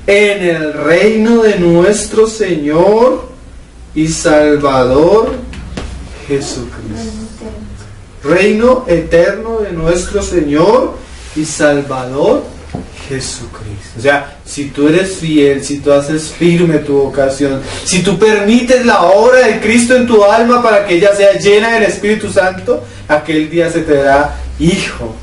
Speaker 1: en el reino de nuestro Señor y Salvador Jesucristo. Reino eterno de nuestro Señor y Salvador Jesucristo. O sea, si tú eres fiel, si tú haces firme tu vocación, si tú permites la obra de Cristo en tu alma para que ella sea llena del Espíritu Santo, aquel día se te dará: hijo,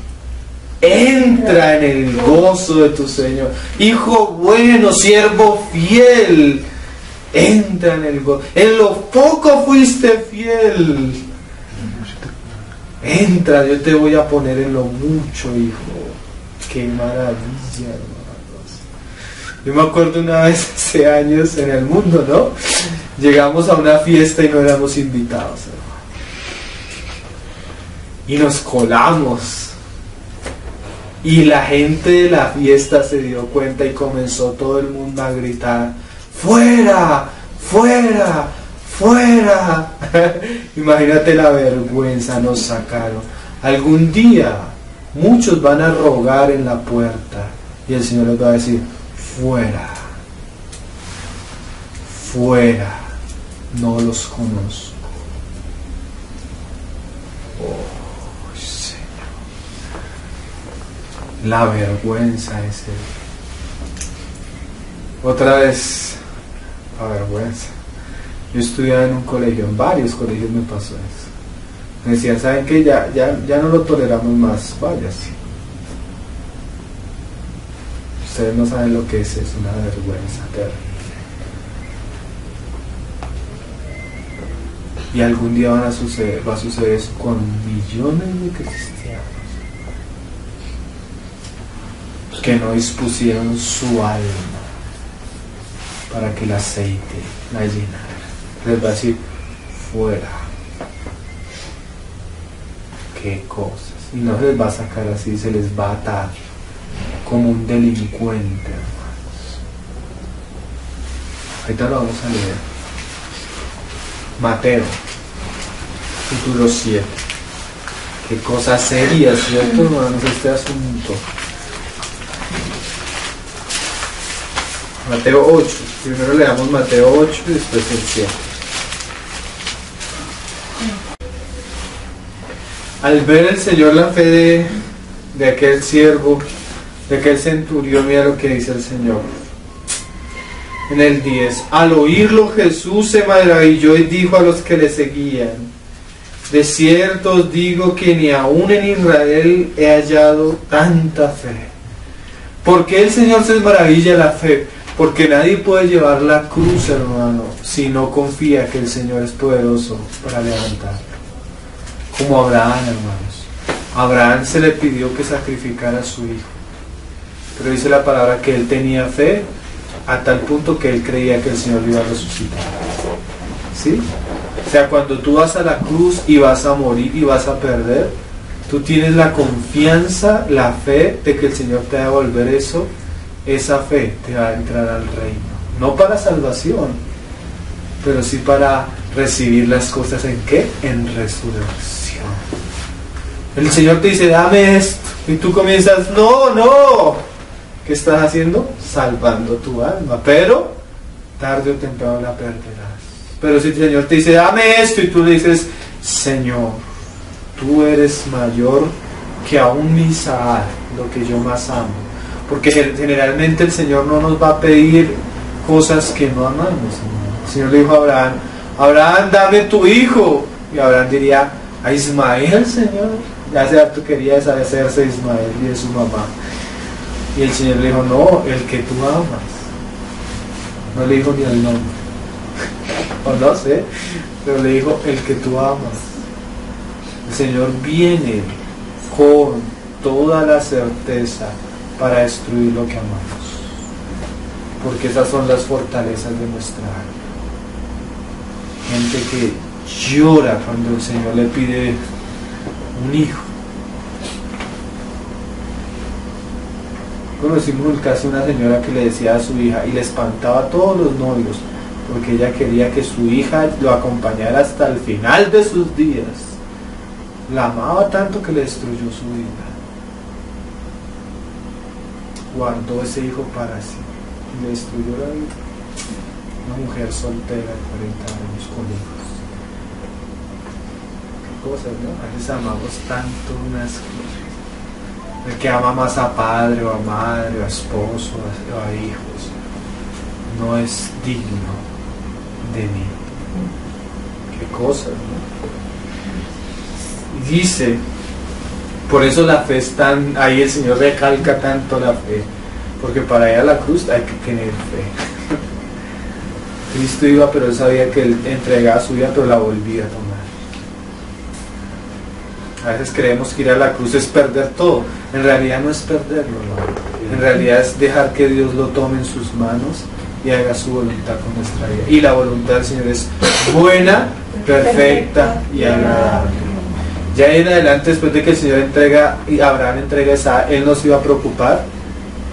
Speaker 1: entra en el gozo de tu Señor. Hijo bueno, siervo fiel, entra en el gozo. En lo poco fuiste fiel, entra, yo te voy a poner en lo mucho, hijo. ¡Qué maravilla, hermanos! Yo me acuerdo una vez hace años en el mundo, ¿no? Llegamos a una fiesta y no éramos invitados, hermano. Y nos colamos. Y la gente de la fiesta se dio cuenta y comenzó todo el mundo a gritar: ¡fuera! ¡Fuera! ¡Fuera! Imagínate la vergüenza, nos sacaron. Algún día muchos van a rogar en la puerta y el Señor les va a decir: fuera, fuera, no los conozco. Oh, Señor, la vergüenza es Él. Otra vez, la vergüenza. Yo estudiaba en un colegio, en varios colegios me pasó eso. Me decían: ¿saben qué? Ya no lo toleramos más, váyase. Ustedes no saben lo que es una vergüenza terrible. Y algún día va a suceder eso con millones de cristianos que no dispusieron su alma para que el aceite la llenara. Les va a decir: fuera. Qué cosas. Y no se les va a sacar así, se les va a atar como un delincuente, hermanos. Ahorita lo vamos a leer. Mateo, capítulo 7. Qué cosa seria, ¿cierto, hermanos? Este asunto. Mateo 8. Primero leamos Mateo 8 y después el 7. Al ver el Señor la fe de aquel siervo, de aquel centurión, mira lo que dice el Señor. En el 10: al oírlo Jesús se maravilló y dijo a los que le seguían: de cierto os digo que ni aún en Israel he hallado tanta fe. ¿Por qué el Señor se maravilla de la fe? Porque nadie puede llevar la cruz, hermano, si no confía que el Señor es poderoso para levantarlo. Como Abraham, hermanos. A Abraham se le pidió que sacrificara a su hijo, pero dice la palabra que él tenía fe a tal punto que él creía que el Señor lo iba a resucitar. ¿Sí? O sea, cuando tú vas a la cruz y vas a morir y vas a perder, tú tienes la confianza, la fe de que el Señor te va a devolver eso. Esa fe te va a entrar al reino. No para salvación, pero sí para recibir las cosas ¿en qué? En resurrección. El Señor te dice, dame esto. Y tú comienzas, no. ¿Qué estás haciendo? Salvando tu alma. Pero tarde o temprano la perderás. Pero si el Señor te dice, dame esto, y tú le dices, Señor, tú eres mayor que aún mi Isaac, lo que yo más amo. Porque generalmente el Señor no nos va a pedir cosas que no amamos. El Señor le dijo a Abraham, Abraham, dame tu hijo. Y Abraham diría, a Ismael, Señor. Ya sea tú querías hacerse Ismael y de su mamá. Y el Señor le dijo, no, el que tú amas. No le dijo ni el nombre. O no sé, pero le dijo, el que tú amas. El Señor viene con toda la certeza para destruir lo que amamos. Porque esas son las fortalezas de nuestra alma. Gente que llora cuando el Señor le pide un hijo. Conocimos un caso de una señora que le decía a su hija y le espantaba a todos los novios porque ella quería que su hija lo acompañara hasta el final de sus días. La amaba tanto que le destruyó su vida. Guardó ese hijo para sí y le destruyó la vida. Una mujer soltera de 40 años con hijos. Qué cosas, ¿no? A veces amamos tanto unas cosas. El que ama más a padre o a madre o a esposo o a hijos no es digno de mí. Qué cosas, ¿no? Y dice, por eso la fe es tan, ahí el Señor recalca tanto la fe, porque para ir a la cruz hay que tener fe. Cristo iba, pero él sabía que él entregaba su vida, pero la volvía a tomar. A veces creemos que ir a la cruz es perder todo. En realidad no es perderlo, ¿no? En realidad es dejar que Dios lo tome en sus manos y haga su voluntad con nuestra vida. Y la voluntad del Señor es buena, perfecta y agradable. Ya en adelante, después de que el Señor entrega y Abraham entrega a Isaac, él no se iba a preocupar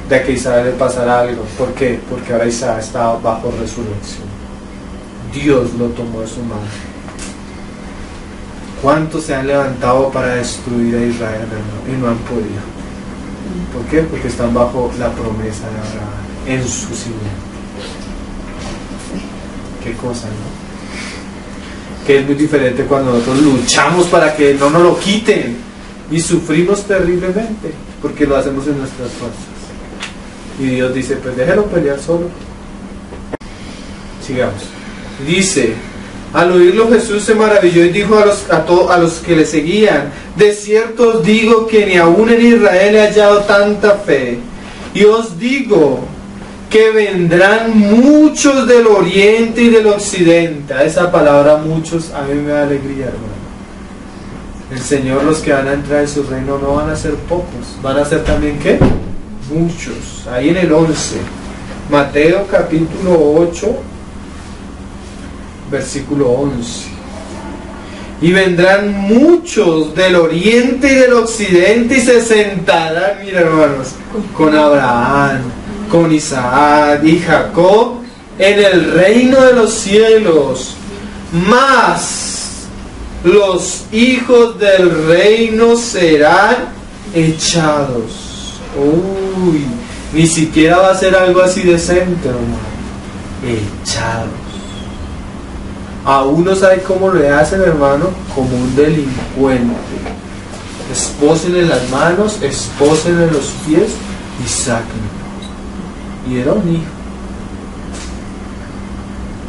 Speaker 1: de que a Isaac le pasara algo. ¿Por qué? Porque ahora Isaac estaba bajo resurrección. Dios lo tomó de su mano. ¿Cuántos se han levantado para destruir a Israel, hermano? Y no han podido. ¿Por qué? Porque están bajo la promesa de Abraham, en su simiente. Qué cosa, ¿no? Que es muy diferente cuando nosotros luchamos para que no nos lo quiten y sufrimos terriblemente, porque lo hacemos en nuestras fuerzas. Y Dios dice, pues déjelo pelear solo. Sigamos. Dice, al oírlo Jesús se maravilló y dijo a los que le seguían, de cierto os digo que ni aún en Israel he hallado tanta fe. Y os digo que vendrán muchos del oriente y del occidente. A esa palabra muchos a mí me da alegría, hermano. El Señor, los que van a entrar en su reino no van a ser pocos, van a ser también ¿qué? Muchos. Ahí en el 11, Mateo capítulo 8, versículo 11. Y vendrán muchos del oriente y del occidente y se sentarán, mira hermanos, con Abraham, con Isaac y Jacob en el reino de los cielos. Mas los hijos del reino serán echados. Uy, ni siquiera va a ser algo así decente, hermano. Echados. A uno sabe cómo le hacen, hermano, como un delincuente. Espósenle las manos, espósenle los pies y sáquenlo. Y era un hijo.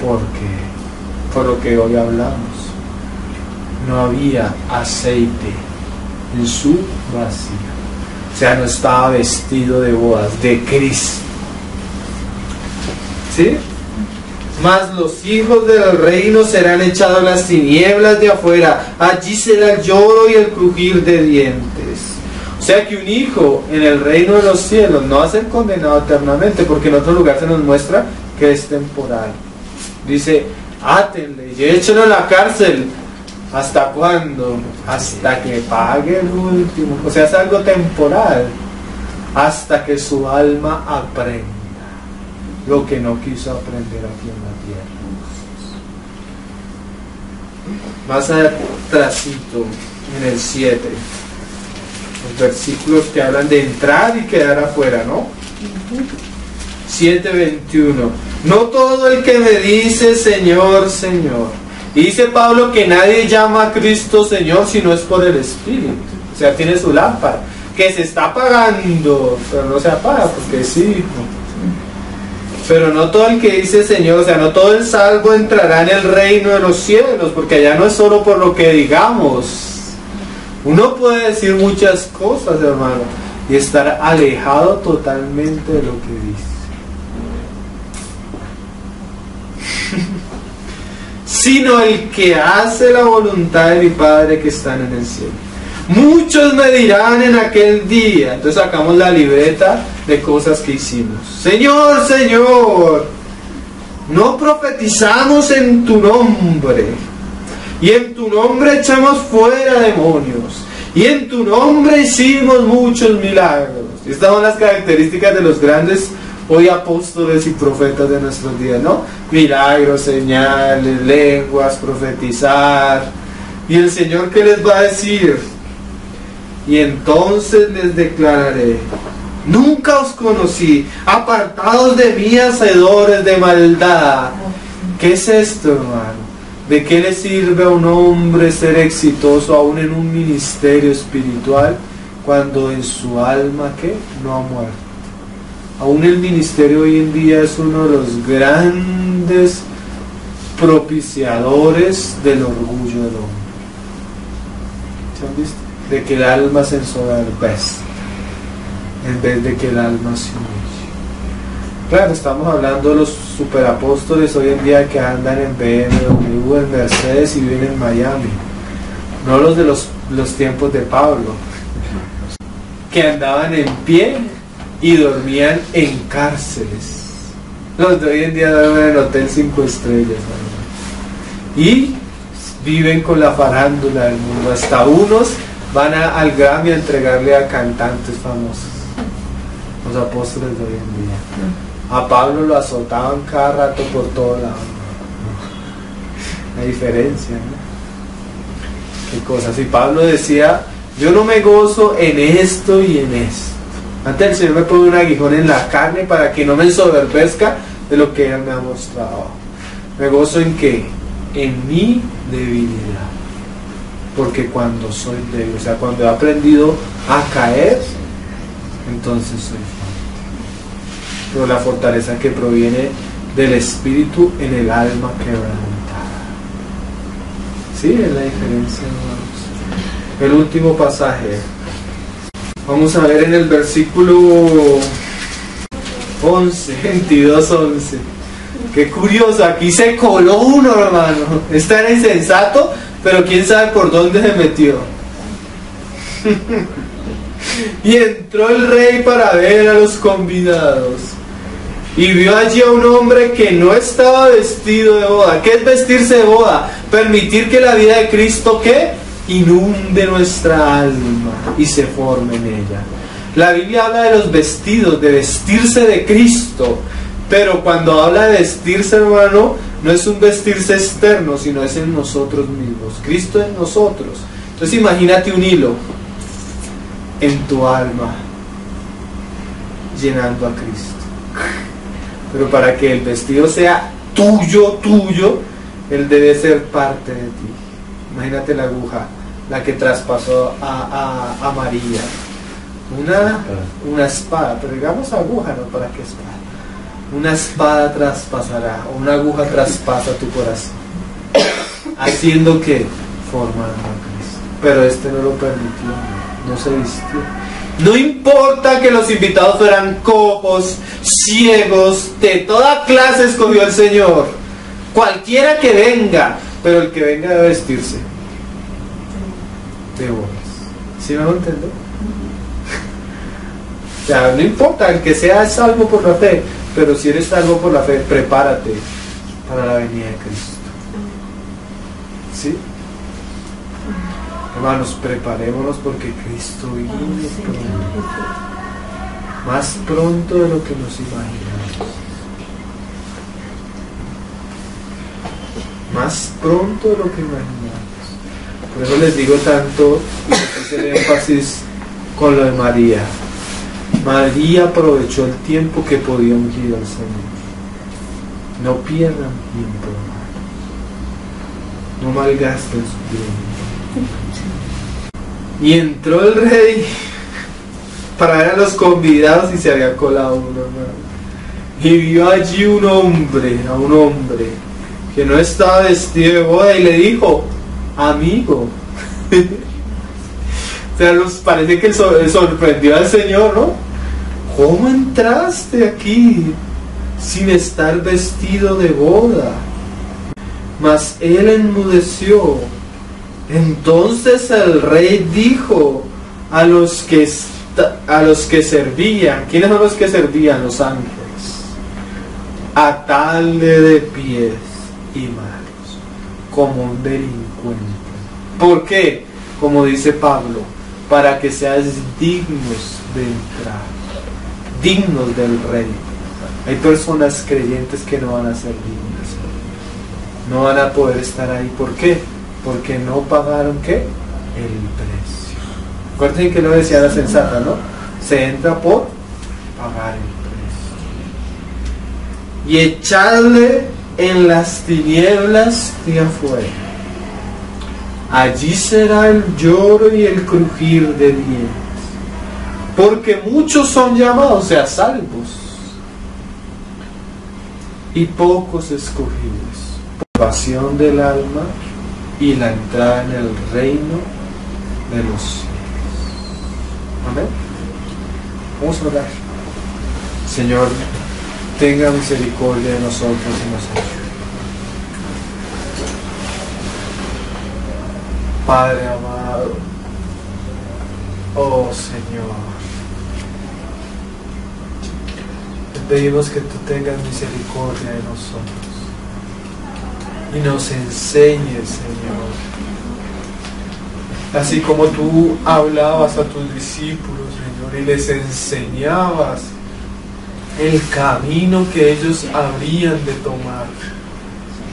Speaker 1: Porque, por lo que hoy hablamos, no había aceite en su vacío. O sea, no estaba vestido de bodas de Cristo. ¿Sí? Mas los hijos del reino serán echados a las tinieblas de afuera. Allí será el lloro y el crujir de dientes. O sea que un hijo en el reino de los cielos no va a ser condenado eternamente, porque en otro lugar se nos muestra que es temporal. Dice, átenle y échenlo en la cárcel. ¿Hasta cuándo? Hasta que pague el último. O sea, es algo temporal. Hasta que su alma aprenda lo que no quiso aprender aquí en la tierra. Más atrásito, en el 7, los versículos que hablan de entrar y quedar afuera, ¿no? 7:21. No todo el que me dice Señor, Señor. Y dice Pablo que nadie llama a Cristo Señor si no es por el Espíritu. O sea, tiene su lámpara que se está apagando, pero no se apaga porque sí. Pero no todo el que dice Señor, o sea, no todo el salvo entrará en el reino de los cielos, porque allá no es solo por lo que digamos. Uno puede decir muchas cosas, hermano, y estar alejado totalmente de lo que dice. Sino el que hace la voluntad de mi Padre que están en el cielo. Muchos me dirán en aquel día, entonces sacamos la libreta de cosas que hicimos. Señor, Señor, no profetizamos en tu nombre, y en tu nombre echamos fuera demonios, y en tu nombre hicimos muchos milagros. Estas son las características de los grandes hoy apóstoles y profetas de nuestros días, ¿no? Milagros, señales, lenguas, profetizar. Y el Señor, ¿qué les va a decir? Y entonces les declararé: nunca os conocí, apartados de mí, hacedores de maldad. ¿Qué es esto, hermano? ¿De qué le sirve a un hombre ser exitoso aún en un ministerio espiritual cuando en su alma, ¿qué? No ha muerto. Aún el ministerio hoy en día es uno de los grandes propiciadores del orgullo del hombre. ¿Se han visto? De que el alma se ensoberbezca en vez de que el alma se humille. Claro, estamos hablando de los superapóstoles hoy en día que andan en BMW, en Mercedes y viven en Miami. No los de los tiempos de Pablo, que andaban en pie y dormían en cárceles. Los de hoy en día duermen en hotel 5 estrellas, ¿no? Y viven con la farándula del mundo. Hasta unos van al Grammy a entregarle a cantantes famosos, los apóstoles de hoy en día. A Pablo lo azotaban cada rato por todo lado. La diferencia, ¿no? Qué cosa. Si Pablo decía: yo no me gozo en esto y en esto. Antes el Señor me pone un aguijón en la carne para que no me ensoberbezca de lo que Él me ha mostrado. ¿Me gozo en qué? En mi debilidad. Porque cuando soy débil, o sea, cuando he aprendido a caer, entonces soy fuerte. Pero la fortaleza que proviene del Espíritu en el alma quebrantada. ¿Sí? Es la diferencia, hermanos. El último pasaje. Vamos a ver en el versículo 11, 22, 11. Qué curioso, aquí se coló uno, hermano. Este era insensato, pero quién sabe por dónde se metió. Y entró el rey para ver a los convidados. Y vio allí a un hombre que no estaba vestido de boda. ¿Qué es vestirse de boda? Permitir que la vida de Cristo, ¿qué? Inunde nuestra alma y se forme en ella. La Biblia habla de los vestidos, de vestirse de Cristo, pero cuando habla de vestirse, hermano, no es un vestirse externo, sino es en nosotros mismos. Cristo en nosotros. Entonces imagínate un hilo en tu alma llenando a Cristo. Pero para que el vestido sea tuyo, Él debe ser parte de ti. Imagínate la aguja, la que traspasó a María. Una espada, pero digamos aguja, no para qué espada. Una espada traspasará, o una aguja traspasa tu corazón, haciendo que formando a Cristo. Pero este no lo permitió, no se vistió. No importa que los invitados fueran cojos, ciegos, de toda clase escogió el Señor. Cualquiera que venga, pero el que venga debe vestirse de bodas. ¿Sí me van a entender? O sea, no importa, el que sea salvo por la fe, pero si eres salvo por la fe, prepárate, para la venida de Cristo. ¿Sí? Hermanos, preparémonos porque Cristo viene pronto. Más pronto de lo que nos imaginamos. Más pronto de lo que imaginamos. Por eso les digo tanto, y es el énfasis con lo de María. María aprovechó el tiempo que podía ungir al Señor. No pierdan tiempo, no malgasten su tiempo. Y entró el rey para ver a los convidados y se había colado uno, hermano. Y vio allí a un hombre que no estaba vestido de boda y le dijo, amigo. O sea, nos parece que sorprendió al Señor, ¿no? ¿Cómo entraste aquí sin estar vestido de boda? Mas él enmudeció. Entonces el rey dijo a los que servían, ¿quiénes son los que servían? Los ángeles. Atadle de pies y manos como un delincuente. ¿Por qué? Como dice Pablo, para que seas dignos de entrar, dignos del rey. Hay personas creyentes que no van a ser dignas, no van a poder estar ahí. ¿Por qué? Porque no pagaron ¿qué? El precio. Acuérdense que lo decía la sensata, ¿no? Se entra por pagar el precio. Y echadle en las tinieblas de afuera. Allí será el lloro y el crujir de dientes. Porque muchos son llamados, o sea, salvos, y pocos escogidos. Pasión del alma y la entrada en el reino de los cielos. Amén. Vamos a orar. Señor, tenga misericordia de nosotros y nos ayude. Padre amado, oh Señor, te pedimos que tú tengas misericordia de nosotros y nos enseñes, Señor, así como tú hablabas a tus discípulos, Señor, y les enseñabas el camino que ellos habrían de tomar.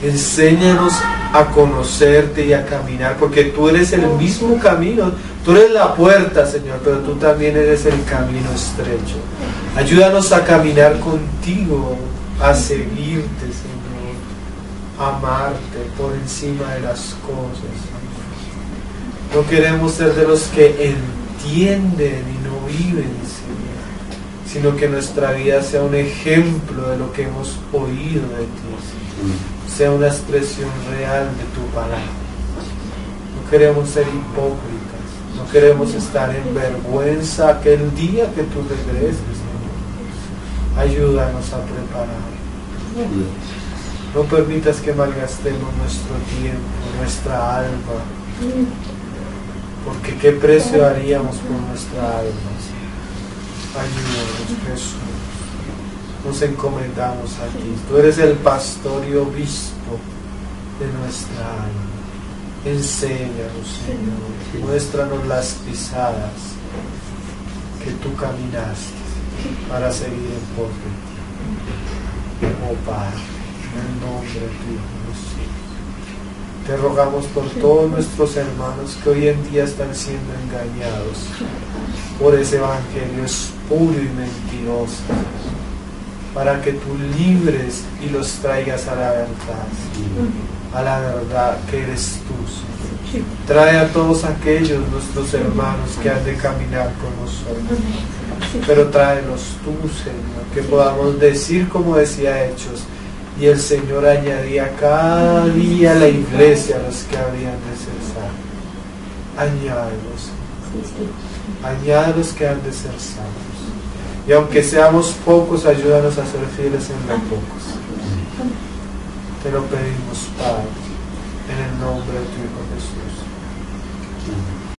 Speaker 1: Enséñanos a conocerte y a caminar, porque tú eres el mismo camino, tú eres la puerta, Señor, pero tú también eres el camino estrecho. Ayúdanos a caminar contigo, a seguirte, Señor, a amarte por encima de las cosas, Señor. No queremos ser de los que entienden y no viven, Señor, sino que nuestra vida sea un ejemplo de lo que hemos oído de ti, Señor. Sea una expresión real de tu palabra. No queremos ser hipócritas, no queremos estar en vergüenza aquel día que tú regreses, Señor. Ayúdanos a preparar. No permitas que malgastemos nuestro tiempo, nuestra alma, porque qué precio daríamos por nuestra alma. Ayúdanos, Jesús. Nos encomendamos a ti. Tú eres el pastor y obispo de nuestra alma. Enséñanos, Señor. Muéstranos las pisadas que tú caminaste para seguir en pos de ti. Oh Padre, en el nombre de tu Hijo Jesús, te rogamos por todos nuestros hermanos que hoy en día están siendo engañados por ese evangelio espuro y mentiroso, para que tú libres y los traigas a la verdad que eres tú, Señor. Trae a todos aquellos nuestros hermanos que han de caminar con nosotros, pero tráelos tú, Señor, que podamos decir como decía Hechos, y el Señor añadía cada día a la iglesia a los que habrían de ser salvos. Añádelos, añádelos que han de ser salvos. Y aunque seamos pocos, ayúdanos a ser fieles en lo pocos. Te lo pedimos, Padre, en el nombre de tu Hijo Jesús.